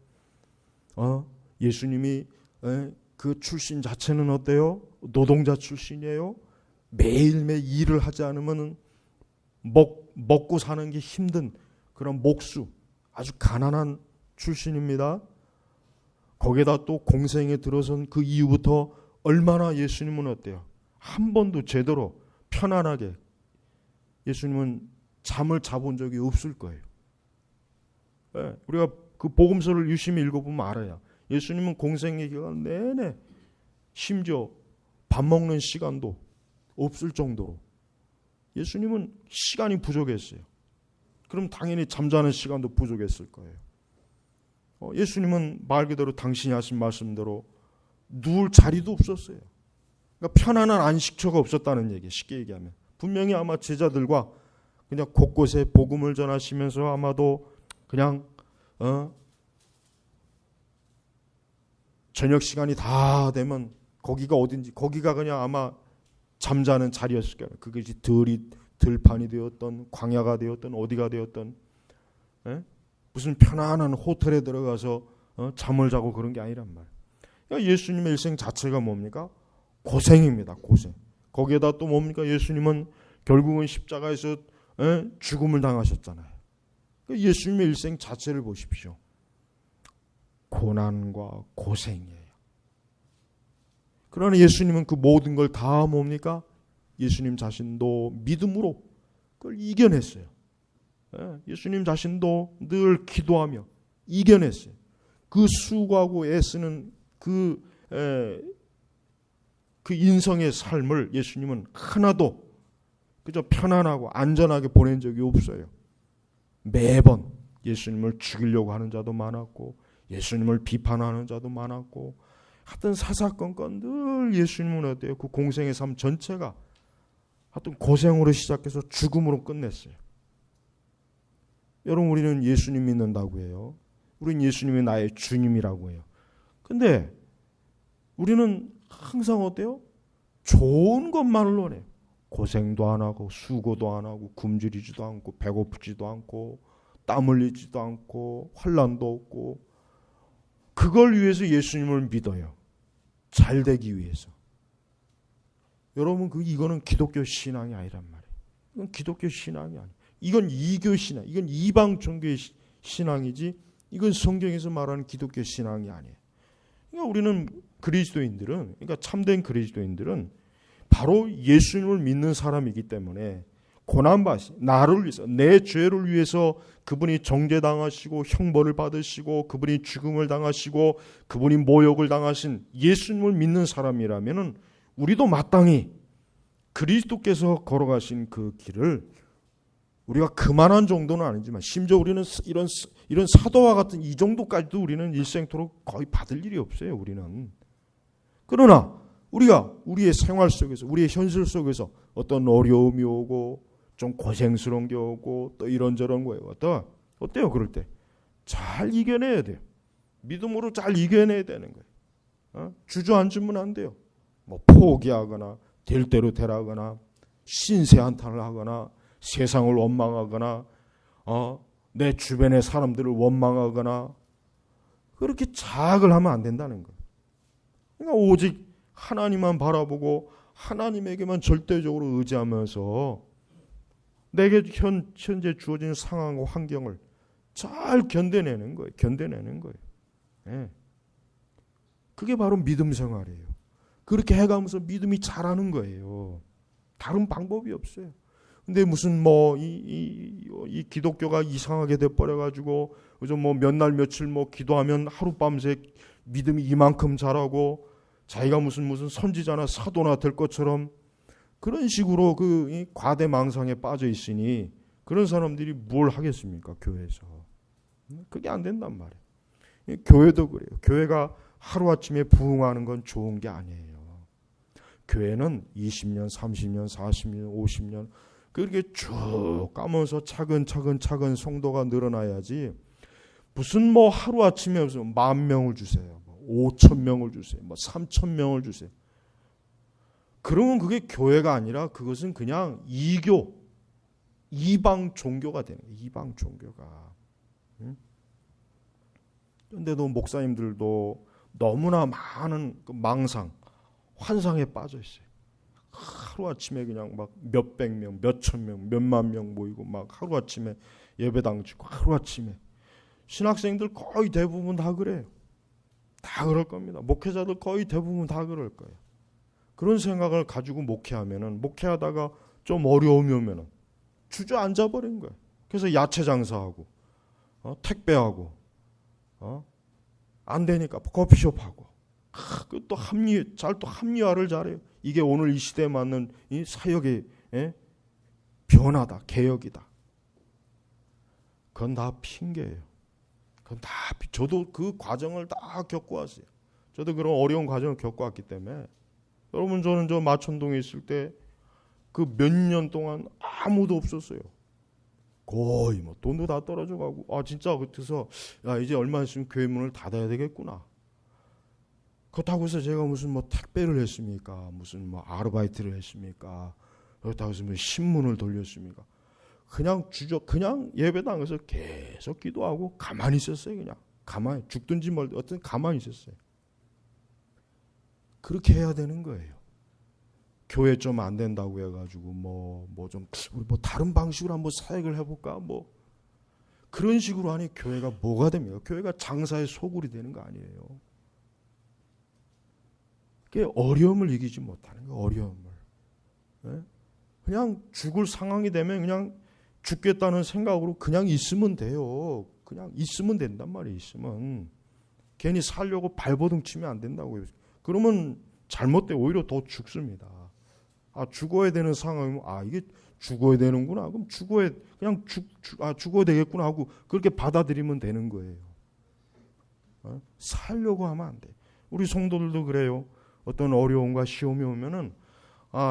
예수님이 그 출신 자체는 어때요? 노동자 출신이에요. 매일매일 일을 하지 않으면 먹고 사는 게 힘든 그런 목수, 아주 가난한 출신입니다. 거기에다 또 공생에 들어선 그 이후부터 얼마나 예수님은 어때요? 한 번도 제대로 편안하게 예수님은 잠을 자본 적이 없을 거예요. 예, 우리가 그 복음서를 유심히 읽어보면 알아요. 예수님은 공생의 기간 내내 심지어 밥 먹는 시간도 없을 정도로 예수님은 시간이 부족했어요. 그럼 당연히 잠자는 시간도 부족했을 거예요. 예수님은 말 그대로 당신이 하신 말씀대로 누울 자리도 없었어요. 그러니까 편안한 안식처가 없었다는 얘기예요. 쉽게 얘기하면. 분명히 아마 제자들과 그냥 곳곳에 복음을 전하시면서 아마도 그냥 저녁 시간이 다 되면 거기가 어딘지 거기가 그냥 아마 잠자는 자리였을 거예요. 그것이 들판이 되었던 광야가 되었던 어디가 되었던 무슨 편안한 호텔에 들어가서 잠을 자고 그런 게 아니란 말이에요. 그러니까 예수님의 일생 자체가 뭡니까? 고생입니다. 고생. 거기에다 또 뭡니까? 예수님은 결국은 십자가에서 죽음을 당하셨잖아요. 그러니까 예수님의 일생 자체를 보십시오. 고난과 고생이에요. 그러나 예수님은 그 모든 걸 다 뭡니까? 예수님 자신도 믿음으로 그걸 이겨냈어요. 예수님 자신도 늘 기도하며 이겨냈어요. 그 수고하고 애쓰는 그 인성의 삶을 예수님은 하나도 그저 편안하고 안전하게 보낸 적이 없어요. 매번 예수님을 죽이려고 하는 자도 많았고 예수님을 비판하는 자도 많았고 하여튼 사사건건 늘 예수님은 어때요? 그 공생의 삶 전체가 하여튼 고생으로 시작해서 죽음으로 끝냈어요. 여러분 우리는 예수님 믿는다고 해요. 우리는 예수님이 나의 주님이라고 해요. 근데 우리는 항상 어때요? 좋은 것만을 원해요. 고생도 안 하고 수고도 안 하고 굶주리지도 않고 배고프지도 않고 땀 흘리지도 않고 환난도 없고 그걸 위해서 예수님을 믿어요. 잘 되기 위해서. 여러분 이거는 기독교 신앙이 아니란 말이에요. 이건 기독교 신앙이 아니에요. 이건 이교 신앙, 이건 이방 종교의 신앙이지 이건 성경에서 말하는 기독교 신앙이 아니에요. 그러니까 우리는 그리스도인들은 그러니까 참된 그리스도인들은 바로 예수님을 믿는 사람이기 때문에 고난받으시 나를 위해서 내 죄를 위해서 그분이 정죄당하시고 형벌을 받으시고 그분이 죽음을 당하시고 그분이 모욕을 당하신 예수님을 믿는 사람이라면 우리도 마땅히 그리스도께서 걸어가신 그 길을 우리가 그만한 정도는 아니지만 심지어 우리는 이런 사도와 같은 이 정도까지도 우리는 일생토록 거의 받을 일이 없어요. 우리는. 그러나 우리가 우리의 생활 속에서 우리의 현실 속에서 어떤 어려움이 오고 좀 고생스러운 게 오고 또 이런저런 거예요. 어때요? 그럴 때 잘 이겨내야 돼요. 믿음으로 잘 이겨내야 되는 거예요. 주저앉으면 안 돼요. 뭐 포기하거나 될 대로 되라거나 신세한탄을 하거나 세상을 원망하거나 내 주변의 사람들을 원망하거나 그렇게 자학을 하면 안 된다는 거예요. 그러니까 오직 하나님만 바라보고 하나님에게만 절대적으로 의지하면서 내게 현재 주어진 상황과 환경을 잘 견뎌내는 거예요. 견뎌내는 거예요. 네. 그게 바로 믿음 생활이에요. 그렇게 해가면서 믿음이 자라는 거예요. 다른 방법이 없어요. 근데 무슨 이 기독교가 이상하게 돼버려가지고 그저 몇 날 며칠 기도하면 하룻밤새 믿음이 이만큼 자라고 자기가 무슨 선지자나 사도나 될 것처럼 그런 식으로 그 과대망상에 빠져 있으니 그런 사람들이 뭘 하겠습니까? 교회에서. 그게 안 된단 말이에요. 교회도 그래요. 교회가 하루아침에 부흥하는 건 좋은 게 아니에요. 교회는 20년, 30년, 40년, 50년 그렇게 쭉 가면서 차근차근 성도가 늘어나야지 무슨 하루아침에 무슨 10,000명을 주세요. 5,000명을 주세요. 3,000명을 주세요. 그러면 그게 교회가 아니라 그것은 그냥 이방 종교가 되는 거예요. 이방 종교가. 그런데도 목사님들도 너무나 많은 그 망상, 환상에 빠져 있어요. 하루아침에 그냥 몇백 명, 몇천 명, 몇만 명 모이고 하루아침에 예배당 짓고 하루아침에 신학생들 거의 대부분 다 그래요. 다 그럴 겁니다. 목회자들 거의 대부분 다 그럴 거예요. 그런 생각을 가지고 목회하다가 좀 어려움이 오면은 주저앉아 버린 거예요. 그래서 야채 장사하고 택배하고 안 되니까 커피숍하고 또 합리화를 잘해요. 이게 오늘 이 시대에 맞는 이 사역의 변화다, 개혁이다. 그건 다 핑계예요. 그건 다 저도 그 과정을 다 겪어왔어요. 저도 그런 어려운 과정을 겪어왔기 때문에 여러분 저는 저 마천동에 있을 때 그 몇 년 동안 아무도 없었어요. 거의 뭐 돈도 다 떨어져 가고 진짜 그래서 이제 얼마 있으면 교회 문을 닫아야 되겠구나. 그렇다고 해서 제가 무슨 뭐 택배를 했습니까? 무슨 뭐 아르바이트를 했습니까? 그렇다고 해서 뭐 신문을 돌렸습니까? 그냥 예배당에서 계속 기도하고 가만히 있었어요. 그냥 가만히 죽든지 말든 어떤 가만히 있었어요. 그렇게 해야 되는 거예요. 교회 좀 안 된다고 해가지고 우리 다른 방식으로 한번 사역을 해볼까 그런 식으로 하니 교회가 뭐가 됩니까? 교회가 장사의 소굴이 되는 거 아니에요. 그게 어려움을 이기지 못하는 거예요. 어려움을. 그냥 죽을 상황이 되면 그냥 죽겠다는 생각으로 그냥 있으면 돼요. 그냥 있으면 된단 말이에요. 있으면 괜히 살려고 발버둥 치면 안 된다고요. 그러면 잘못돼 오히려 더 죽습니다. 죽어야 되는 상황이면 이게 죽어야 되는구나. 그럼 죽어야 되겠구나 하고 그렇게 받아들이면 되는 거예요. 살려고 하면 안 돼. 우리 성도들도 그래요. 어떤 어려움과 시험이 오면은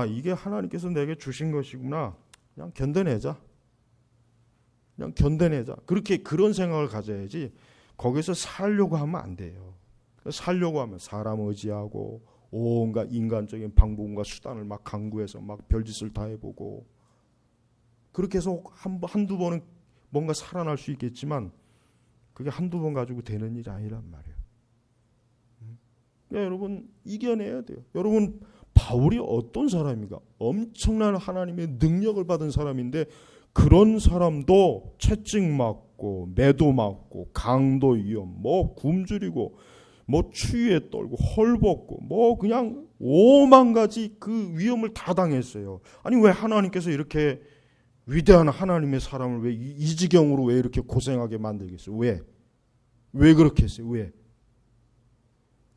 이게 하나님께서 내게 주신 것이구나. 그냥 견뎌내자. 그런 생각을 가져야지 거기서 살려고 하면 안 돼요. 살려고 하면 사람 의지하고 온갖 인간적인 방법과 수단을 막 강구해서 막 별짓을 다 해보고 그렇게 해서 한두 번은 뭔가 살아날 수 있겠지만 그게 한두 번 가지고 되는 일이 아니란 말이에요. 그러니까 여러분 이겨내야 돼요. 여러분 바울이 어떤 사람입니까? 엄청난 하나님의 능력을 받은 사람인데 그런 사람도 채찍 맞고 매도 맞고 강도 위험 굶주리고 추위에 떨고 헐벗고 그냥 5만 가지 그 위험을 다 당했어요. 아니 왜 하나님께서 이렇게 위대한 하나님의 사람을 왜 이 지경으로 왜 이렇게 고생하게 만들겠어요? 왜 그렇게 했어요? 왜?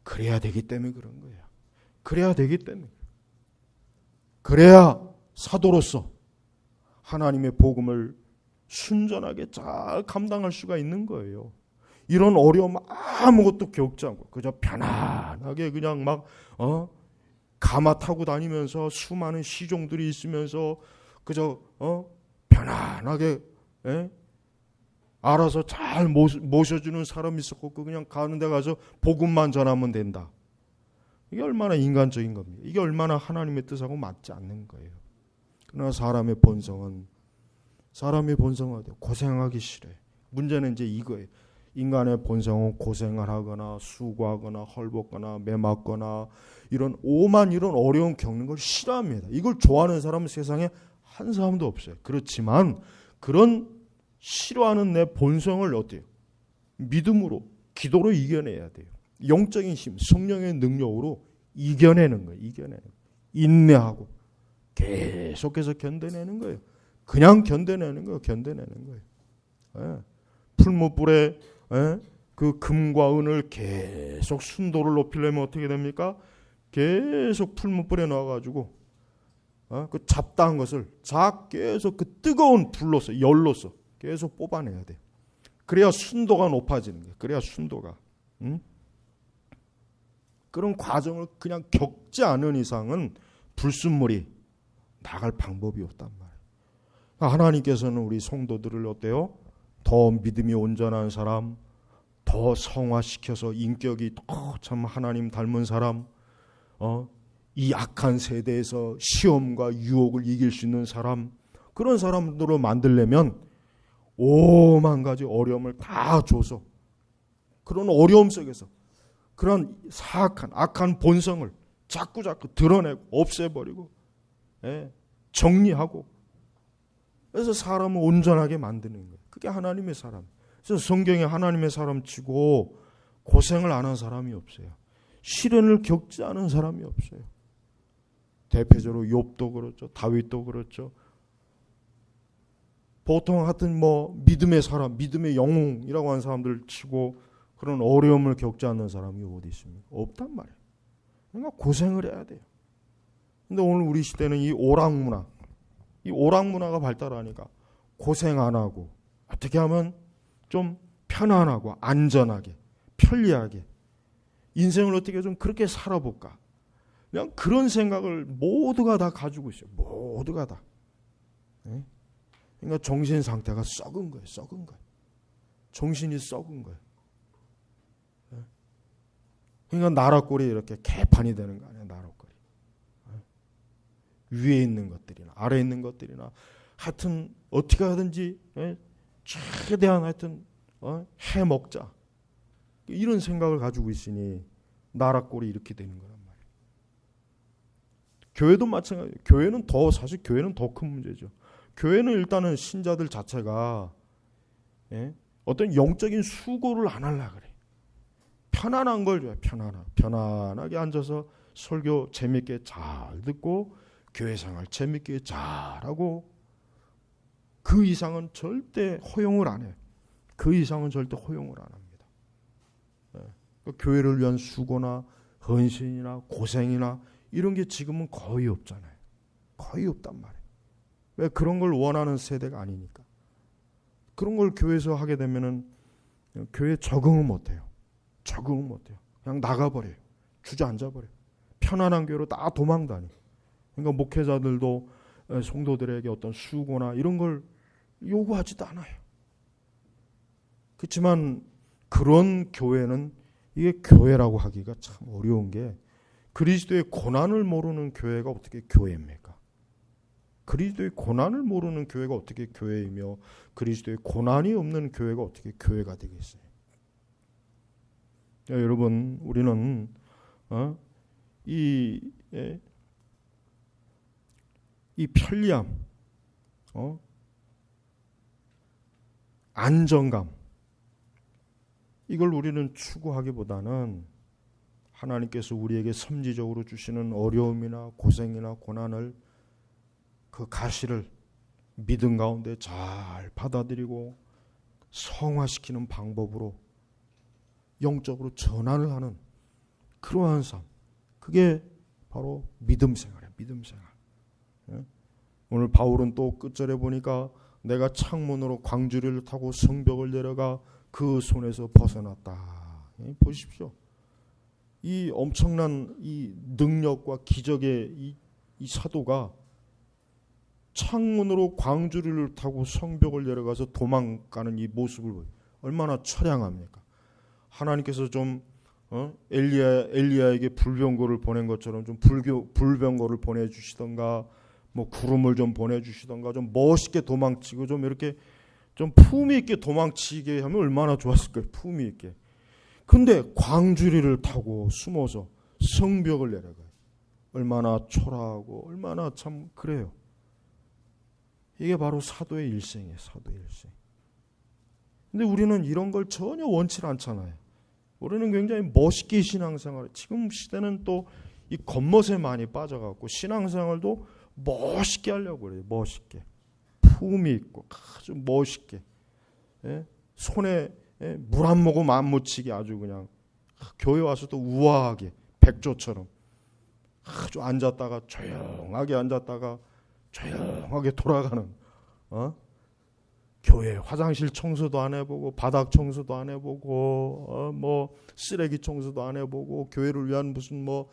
그래야 되기 때문에 그런 거예요. 그래야 되기 때문에. 그래야 사도로서 하나님의 복음을 순전하게 잘 감당할 수가 있는 거예요. 이런 어려움 아무것도 겪지 않고 그저 편안하게 그냥 가마 타고 다니면서 수많은 시종들이 있으면서 그저 편안하게 알아서 잘 모셔주는 사람이 있었고 그냥 가는 데 가서 복음만 전하면 된다. 이게 얼마나 인간적인 겁니까? 이게 얼마나 하나님의 뜻하고 맞지 않는 거예요. 그러나 사람의 본성은 어때요? 고생하기 싫어요. 문제는 이제 이거예요. 인간의 본성은 고생을 하거나 수고하거나 헐벗거나 매맞거나 이런 어려움 겪는 걸 싫어합니다. 이걸 좋아하는 사람은 세상에 한 사람도 없어요. 그렇지만 그런 싫어하는 내 본성을 어때요? 믿음으로 기도로 이겨내야 돼요. 영적인 힘, 성령의 능력으로 이겨내는 거예요. 인내하고 계속해서 견뎌내는 거예요. 그냥 견뎌내는 거예요. 풀무불에 그 금과 은을 계속 순도를 높이려면 어떻게 됩니까? 계속 풀무불에 넣어가지고 그 잡다한 것을 계속 그 뜨거운 불로서 열로서 계속 뽑아내야 돼요. 그래야 순도가 높아지는 거예요. 그래야 순도가. 그런 과정을 그냥 겪지 않은 이상은 불순물이 나갈 방법이 없단 말이에요. 하나님께서는 우리 성도들을 어때요? 더 믿음이 온전한 사람, 더 성화시켜서 인격이 더 참 하나님 닮은 사람, 이 악한 세대에서 시험과 유혹을 이길 수 있는 사람, 그런 사람들로 만들려면 5만 가지 어려움을 다 줘서 그런 어려움 속에서 그런 악한 본성을 자꾸 드러내고 없애버리고 정리하고 그래서 사람을 온전하게 만드는 거예요. 그게 하나님의 사람. 그래서 성경에 하나님의 사람 치고 고생을 안 한 사람이 없어요. 시련을 겪지 않은 사람이 없어요. 대표적으로 욥도 그렇죠. 다윗도 그렇죠. 보통 하여튼 뭐 믿음의 사람, 믿음의 영웅이라고 하는 사람들 치고 그런 어려움을 겪지 않는 사람이 어디 있습니까? 없단 말이에요. 그러니까 고생을 해야 돼요. 근데 오늘 우리 시대는 이 오락문화가 발달하니까 고생 안 하고 어떻게 하면 좀 편안하고 안전하게 편리하게 인생을 어떻게 좀 그렇게 살아볼까, 그냥 그런 생각을 모두가 다 가지고 있어요. 모두가 다. 그러니까 정신 상태가 썩은 거예요. 정신이 썩은 거예요. 그러니까 나라꼴이 이렇게 개판이 되는 거 아니에요. 나라꼴이. 위에 있는 것들이나 아래에 있는 것들이나 하여튼 어떻게 하든지 최대한 하여튼 해먹자, 이런 생각을 가지고 있으니 나라꼴이 이렇게 되는 거란 말이에요. 교회도 마찬가지예요. 교회는 더 큰 문제죠. 교회는 일단은 신자들 자체가 어떤 영적인 수고를 안 하려고 그래. 편안한 걸 줘요. 편안하게 앉아서 설교 재밌게 잘 듣고 교회 생활 재밌게 잘하고, 그 이상은 절대 허용을 안 해요. 그 이상은 절대 허용을 안 합니다. 교회를 위한 수고나 헌신이나 고생이나 이런 게 지금은 거의 없잖아요. 거의 없단 말이에요. 왜? 그런 걸 원하는 세대가 아니니까. 그런 걸 교회에서 하게 되면은 교회에 적응을 못해요. 그냥 나가버려요. 주저앉아버려요. 편안한 교회로 다 도망다녀요. 그러니까 목회자들도 성도들에게 어떤 수고나 이런 걸 요구하지도 않아요. 그렇지만 그런 교회는 이게 교회라고 하기가 참 어려운 게, 그리스도의 고난을 모르는 교회가 어떻게 교회입니까? 그리스도의 고난을 모르는 교회가 어떻게 교회이며, 그리스도의 고난이 없는 교회가 어떻게 교회가 되겠어요? 여러분, 우리는 이 편리함, 안정감, 이걸 우리는 추구하기보다는 하나님께서 우리에게 선지적으로 주시는 어려움이나 고생이나 고난을, 그 가시를 믿음 가운데 잘 받아들이고 성화시키는 방법으로 영적으로 전환을 하는 그러한 삶, 그게 바로 믿음 생활이에요. 믿음 생활. 오늘 바울은 또 끝절에 보니까 내가 창문으로 광주리를 타고 성벽을 내려가 그 손에서 벗어났다. 보십시오. 이 엄청난 이 능력과 기적의 이 사도가 창문으로 광주리를 타고 성벽을 내려가서 도망가는 이 모습을 얼마나 처량합니까? 하나님께서 좀 엘리야에게 불병거를 보낸 것처럼 좀 불병거를 보내주시던가, 뭐 구름을 좀 보내주시던가, 좀 멋있게 도망치고 좀 이렇게 좀 품위 있게 도망치게 하면 얼마나 좋았을 거예요. 품위 있게. 근데 광주리를 타고 숨어서 성벽을 내려가요. 얼마나 초라하고 얼마나 참 그래요. 이게 바로 사도의 일생이에요. 사도의 일생. 근데 우리는 이런 걸 전혀 원치 않잖아요. 우리는 굉장히 멋있게 신앙생활, 지금 시대는 또 이 겉멋에 많이 빠져갖고 신앙생활도 멋있게 하려고 그래요. 멋있게. 품이 있고 아주 멋있게. 손에 물 한 모금 안 묻히게 아주 그냥 교회 와서도 우아하게 백조처럼 아주 앉았다가 조용하게 앉았다가 조용하게 돌아가는, 교회 화장실 청소도 안 해보고 바닥 청소도 안 해보고 뭐 쓰레기 청소도 안 해보고 교회를 위한 무슨 뭐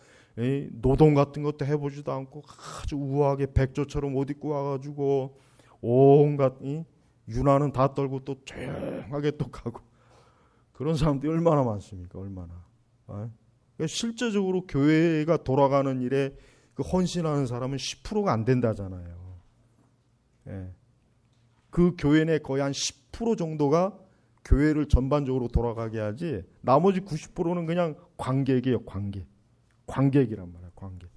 노동 같은 것도 해보지도 않고 아주 우아하게 백조처럼 옷 입고 와가지고 온갖 유난은 다 떨고 또 조용하게 또 가고, 그런 사람들이 얼마나 많습니까? 얼마나. 그러니까 실제적으로 교회가 돌아가는 일에 그 헌신하는 사람은 10%가 안 된다잖아요. 그 교회 내 거의 한 10% 정도가 교회를 전반적으로 돌아가게 하지, 나머지 90%는 그냥 관객이에요. 관객이란 말이에요. 관객.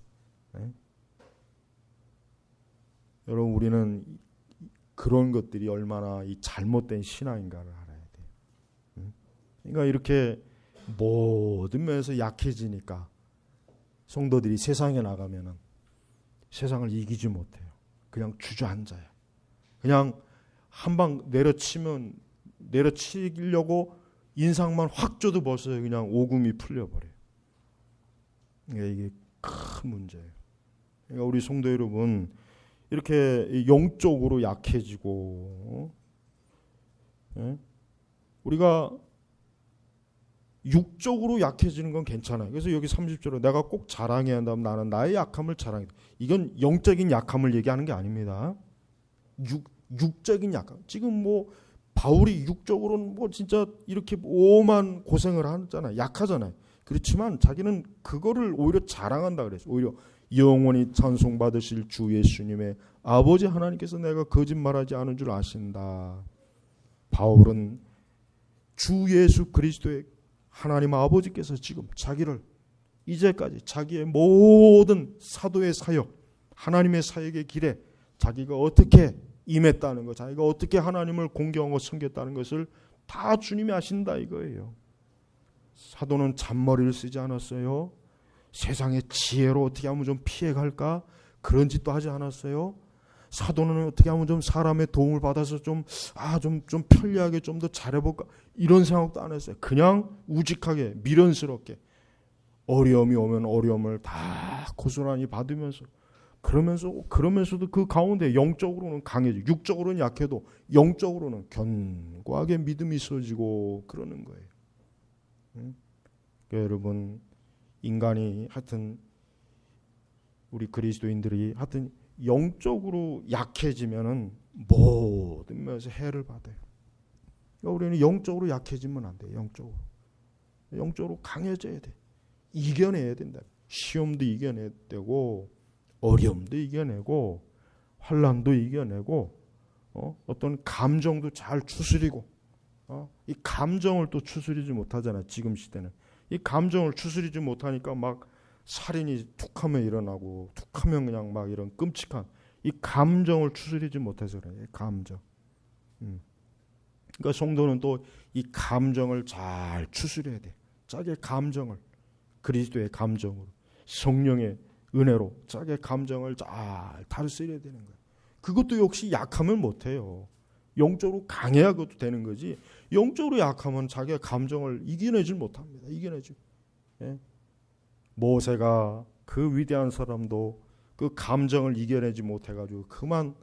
여러분, 우리는 그런 것들이 얼마나 이 잘못된 신앙인가를 알아야 돼요. 그러니까 이렇게 모든 면에서 약해지니까 성도들이 세상에 나가면은 세상을 이기지 못해요. 그냥 주저앉아요. 그냥 한 방 내려치려고 인상만 확 줘도 벌써 그냥 오금이 풀려버려요. 이게 큰 문제예요. 그러니까 우리 성도 여러분, 이렇게 영적으로 약해지고 우리가 육적으로 약해지는 건 괜찮아요. 그래서 여기 30절에 내가 꼭 자랑해야 한다면 나는 나의 약함을 자랑해. 이건 영적인 약함을 얘기하는 게 아닙니다. 육적인 약함. 지금 뭐 바울이 육적으로는 뭐 진짜 이렇게 오만 고생을 하잖아요. 약하잖아요. 그렇지만 자기는 그거를 오히려 자랑한다 그랬어요. 오히려 영원히 찬송받으실 주 예수님의 아버지 하나님께서 내가 거짓말하지 않은 줄 아신다. 바울은 주 예수 그리스도의 하나님 아버지께서 지금 자기를 이제까지 자기의 모든 사도의 사역, 하나님의 사역의 길에 자기가 어떻게 임했다는 것, 자기가 어떻게 하나님을 공경하고 섬겼다는 것을 다 주님이 아신다 이거예요. 사도는 잔머리를 쓰지 않았어요. 세상의 지혜로 어떻게 하면 좀 피해갈까? 그런 짓도 하지 않았어요. 사도는 어떻게 하면 좀 사람의 도움을 받아서 좀 편리하게 좀 더 잘해볼까? 이런 생각도 안 했어요. 그냥 우직하게 미련스럽게 어려움이 오면 어려움을 다 고스란히 받으면서 그러면서도 그 가운데 영적으로는 강해지고 육적으로는 약해도 영적으로는 견고하게 믿음이 있어지고 그러는 거예요. 그러니까 여러분, 인간이 하여튼 우리 그리스도인들이 하여튼 영적으로 약해지면은 모든 면에서 해를 받아요. 그러니까 우리는 영적으로 약해지면 안 돼요. 영적으로 강해져야 돼. 이겨내야 된다. 시험도 이겨내야 되고 어려움도 이겨내고 환난도 이겨내고 어떤 감정도 잘 추스리고 이 감정을 또 추스리지 못하잖아요. 지금 시대는 이 감정을 추스리지 못하니까 막 살인이 툭하면 일어나고 툭하면 그냥 막 이런 끔찍한 이 감정을 추스리지 못해서 그래요. 감정. 그러니까 성도는 또 이 감정을 잘 추스려야 돼. 자기의 감정을 그리스도의 감정으로 성령의 은혜로 자기의 감정을 잘 다스려야 되는 거예요. 그것도 역시 약하면 못해요. 영적으로 강해야 그것도 되는 거지. 영적으로 약하면 자기의 감정을 이겨내질 못합니다. 예? 모세가 그 위대한 사람도 그 감정을 이겨내지 못해가지고 그만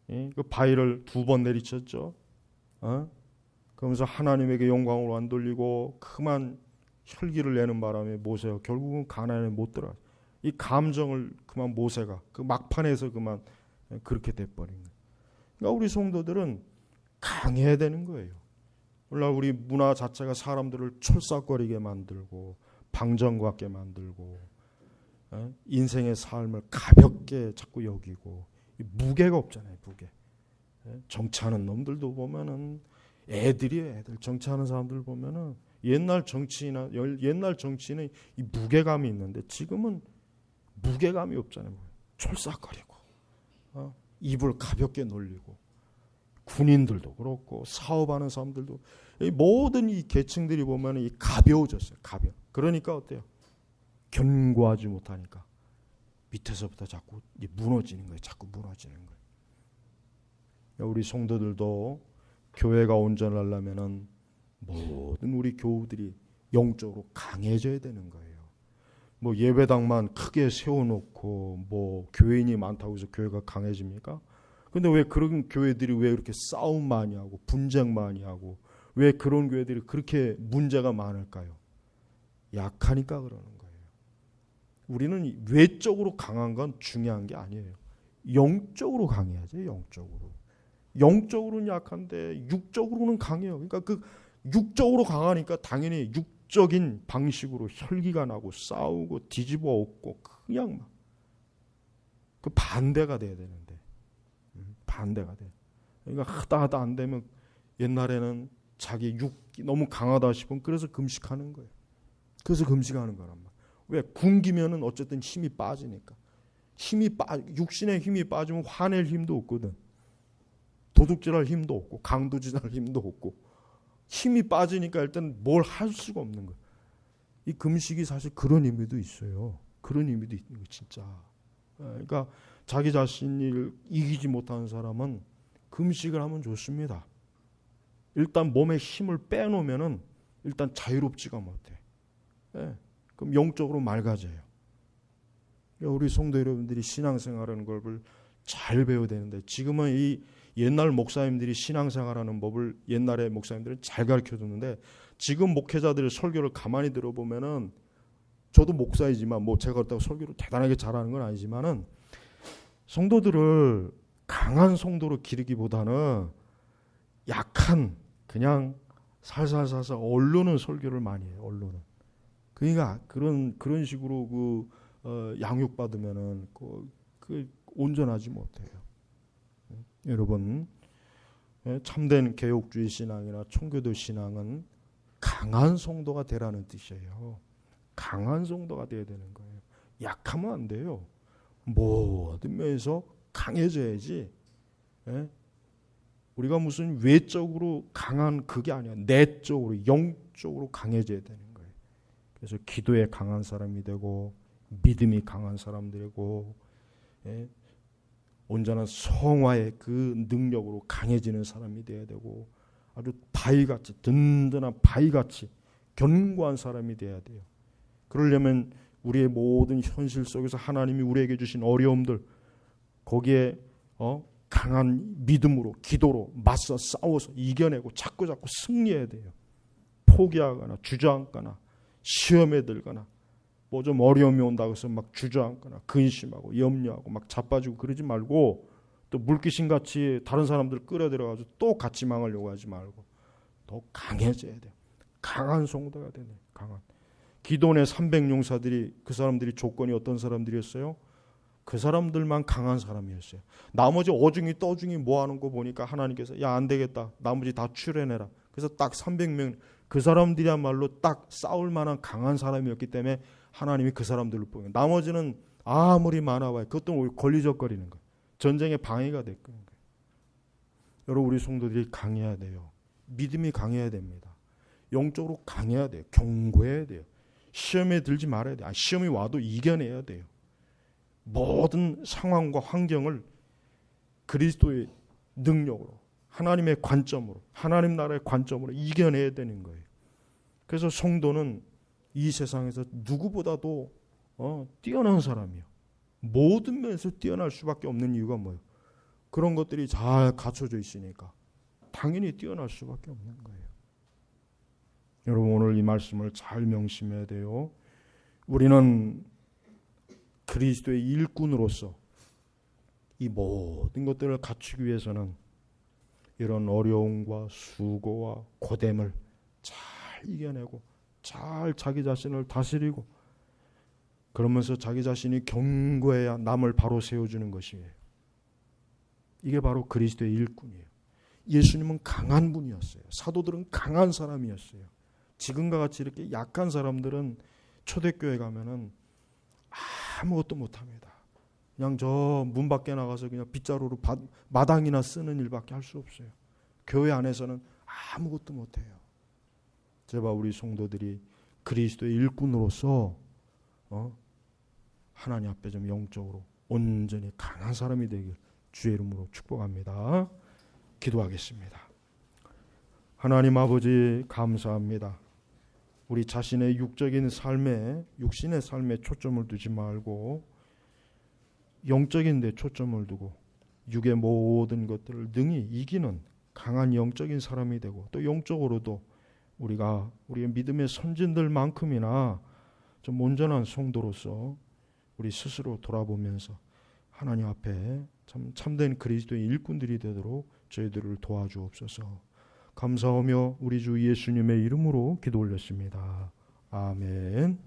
그 바위를 2번 내리쳤죠. 그러면서 하나님에게 영광으로 안 돌리고 그만 혈기를 내는 바람에 모세가 결국은 가나안에 못 들어가. 이 감정을 그만 모세가 그 막판에서 그만 그렇게 돼버린 거예요. 그러니까 우리 성도들은 강해야 되는 거예요. 물론 우리 문화 자체가 사람들을 촐싹거리게 만들고 방정 같게 만들고 인생의 삶을 가볍게 자꾸 여기고 무게가 없잖아요. 무게. 정치하는 놈들도 보면은 애들 정치하는 사람들 보면은 옛날 정치는 이 무게감이 있는데 지금은 무게감이 없잖아요. 촐싹거리고 입을 가볍게 놀리고 군인들도 그렇고 사업하는 사람들도 모든 이 계층들이 보면 이 가벼워졌어요. 그러니까 어때요? 견고하지 못하니까 밑에서부터 자꾸 무너지는 거예요. 자꾸 무너지는 거예요. 우리 성도들도 교회가 온전하려면은 모든 우리 교우들이 영적으로 강해져야 되는 거예요. 뭐 예배당만 크게 세워놓고 뭐 교인이 많다고 해서 교회가 강해집니까? 근데 왜 그런 교회들이 왜 이렇게 싸움 많이 하고 분쟁 많이 하고 왜 그런 교회들이 그렇게 문제가 많을까요? 약하니까 그러는 거예요. 우리는 외적으로 강한 건 중요한 게 아니에요. 영적으로 강해야죠. 영적으로는 약한데 육적으로는 강해요. 그러니까 그 육적으로 강하니까 당연히 육적인 방식으로 혈기가 나고 싸우고 뒤집어 엎고 그냥 막 그 반대가 돼야 되는데 반대가 돼. 그러니까 하다 안 되면 옛날에는 자기 육이 너무 강하다 싶으면 그래서 금식하는 거예요. 그래서 금식하는 거란 말이야. 왜? 굶기면은 어쨌든 힘이 빠지니까. 육신의 힘이 빠지면 화낼 힘도 없거든. 도둑질할 힘도 없고 강도질할 힘도 없고 힘이 빠지니까 일단 뭘 할 수가 없는 거예요. 이 금식이 사실 그런 의미도 있어요. 그런 의미도 있는 거예요, 진짜. 그러니까 자기 자신을 이기지 못하는 사람은 금식을 하면 좋습니다. 일단 몸에 힘을 빼놓으면은 일단 자유롭지가 못해. 예, 그럼 영적으로 맑아져요. 우리 성도 여러분들이 신앙생활하는 걸 잘 배워야 되는데, 지금은 이 옛날 목사님들이 신앙생활하는 법을 옛날에 목사님들은 잘 가르쳐줬는데, 지금 목회자들의 설교를 가만히 들어보면은, 저도 목사이지만 뭐 제가 그렇다고 설교를 대단하게 잘하는 건 아니지만은, 성도들을 강한 성도로 기르기보다는 약한, 그냥 살살살살 얼르는 설교를 많이 해요. 얼르는. 그러니까 그런 식으로 양육받으면은 온전하지 못해요. 여러분, 참된 개혁주의 신앙이나 청교도 신앙은 강한 성도가 되라는 뜻이에요. 강한 성도가 되어야 되는 거예요. 약하면 안 돼요. 모든 면에서 강해져야지. 우리가 무슨 외적으로 강한 그게 아니야. 내적으로, 영적으로 강해져야 되는 거예요. 그래서 기도에 강한 사람이 되고, 믿음이 강한 사람 되고, 온전한 성화의 그 능력으로 강해지는 사람이 되어야 되고, 아주 바위같이, 든든한 바위같이 견고한 사람이 되어야 돼요. 그러려면 우리의 모든 현실 속에서 하나님이 우리에게 주신 어려움들, 거기에 강한 믿음으로, 기도로 맞서 싸워서 이겨내고 자꾸 승리해야 돼요. 포기하거나 주저앉거나 시험에 들거나 뭐 좀 어려움이 온다고 해서 막 주저앉거나 근심하고 염려하고 막 자빠지고 그러지 말고, 또 물귀신같이 다른 사람들 끌어들여가지고 또 같이 망하려고 하지 말고 더 강해져야 돼요. 강한 성도가 되네. 강한. 기도원의 300용사들이, 그 사람들이 조건이 어떤 사람들이었어요? 그 사람들만 강한 사람이었어요. 나머지 어중이 떠중이 뭐하는 거 보니까 하나님께서 야, 안 되겠다, 나머지 다 출해내라. 그래서 딱 300명, 그 사람들이야말로 딱 싸울 만한 강한 사람이었기 때문에 하나님이 그 사람들을 보여요. 나머지는 아무리 많아봐야 그것도 걸리적거리는 거예요. 전쟁의 방해가 됐는 거예요. 여러분, 우리 성도들이 강해야 돼요. 믿음이 강해야 됩니다. 영적으로 강해야 돼요. 견고해야 돼요. 시험에 들지 말아야 돼요. 시험이 와도 이겨내야 돼요. 모든 상황과 환경을 그리스도의 능력으로, 하나님의 관점으로, 하나님 나라의 관점으로 이겨내야 되는 거예요. 그래서 성도는 이 세상에서 누구보다도 뛰어난 사람이에요. 모든 면에서 뛰어날 수밖에 없는 이유가 뭐예요? 그런 것들이 잘 갖춰져 있으니까 당연히 뛰어날 수밖에 없는 거예요. 여러분, 오늘 이 말씀을 잘 명심해야 돼요. 우리는 그리스도의 일꾼으로서 이 모든 것들을 갖추기 위해서는 이런 어려움과 수고와 고됨을 잘 이겨내고 잘 자기 자신을 다스리고, 그러면서 자기 자신이 견고해야 남을 바로 세워주는 것이에요. 이게 바로 그리스도의 일꾼이에요. 예수님은 강한 분이었어요. 사도들은 강한 사람이었어요. 지금과 같이 이렇게 약한 사람들은 초대교회 가면은 아무것도 못합니다. 그냥 저 문 밖에 나가서 그냥 빗자루로 마당이나 쓰는 일밖에 할 수 없어요. 교회 안에서는 아무것도 못해요. 제발 우리 성도들이 그리스도의 일꾼으로서 하나님 앞에 좀 영적으로 온전히 강한 사람이 되길 주의 이름으로 축복합니다. 기도하겠습니다. 하나님 아버지, 감사합니다. 우리 자신의 육적인 삶에, 육신의 삶에 초점을 두지 말고 영적인 데 초점을 두고 육의 모든 것들을 능히 이기는 강한 영적인 사람이 되고, 또 영적으로도 우리가 우리의 믿음의 선진들만큼이나 좀 온전한 성도로서 우리 스스로 돌아보면서 하나님 앞에 참된 그리스도의 일꾼들이 되도록 저희들을 도와주옵소서. 감사하며 우리 주 예수님의 이름으로 기도 올렸습니다. 아멘.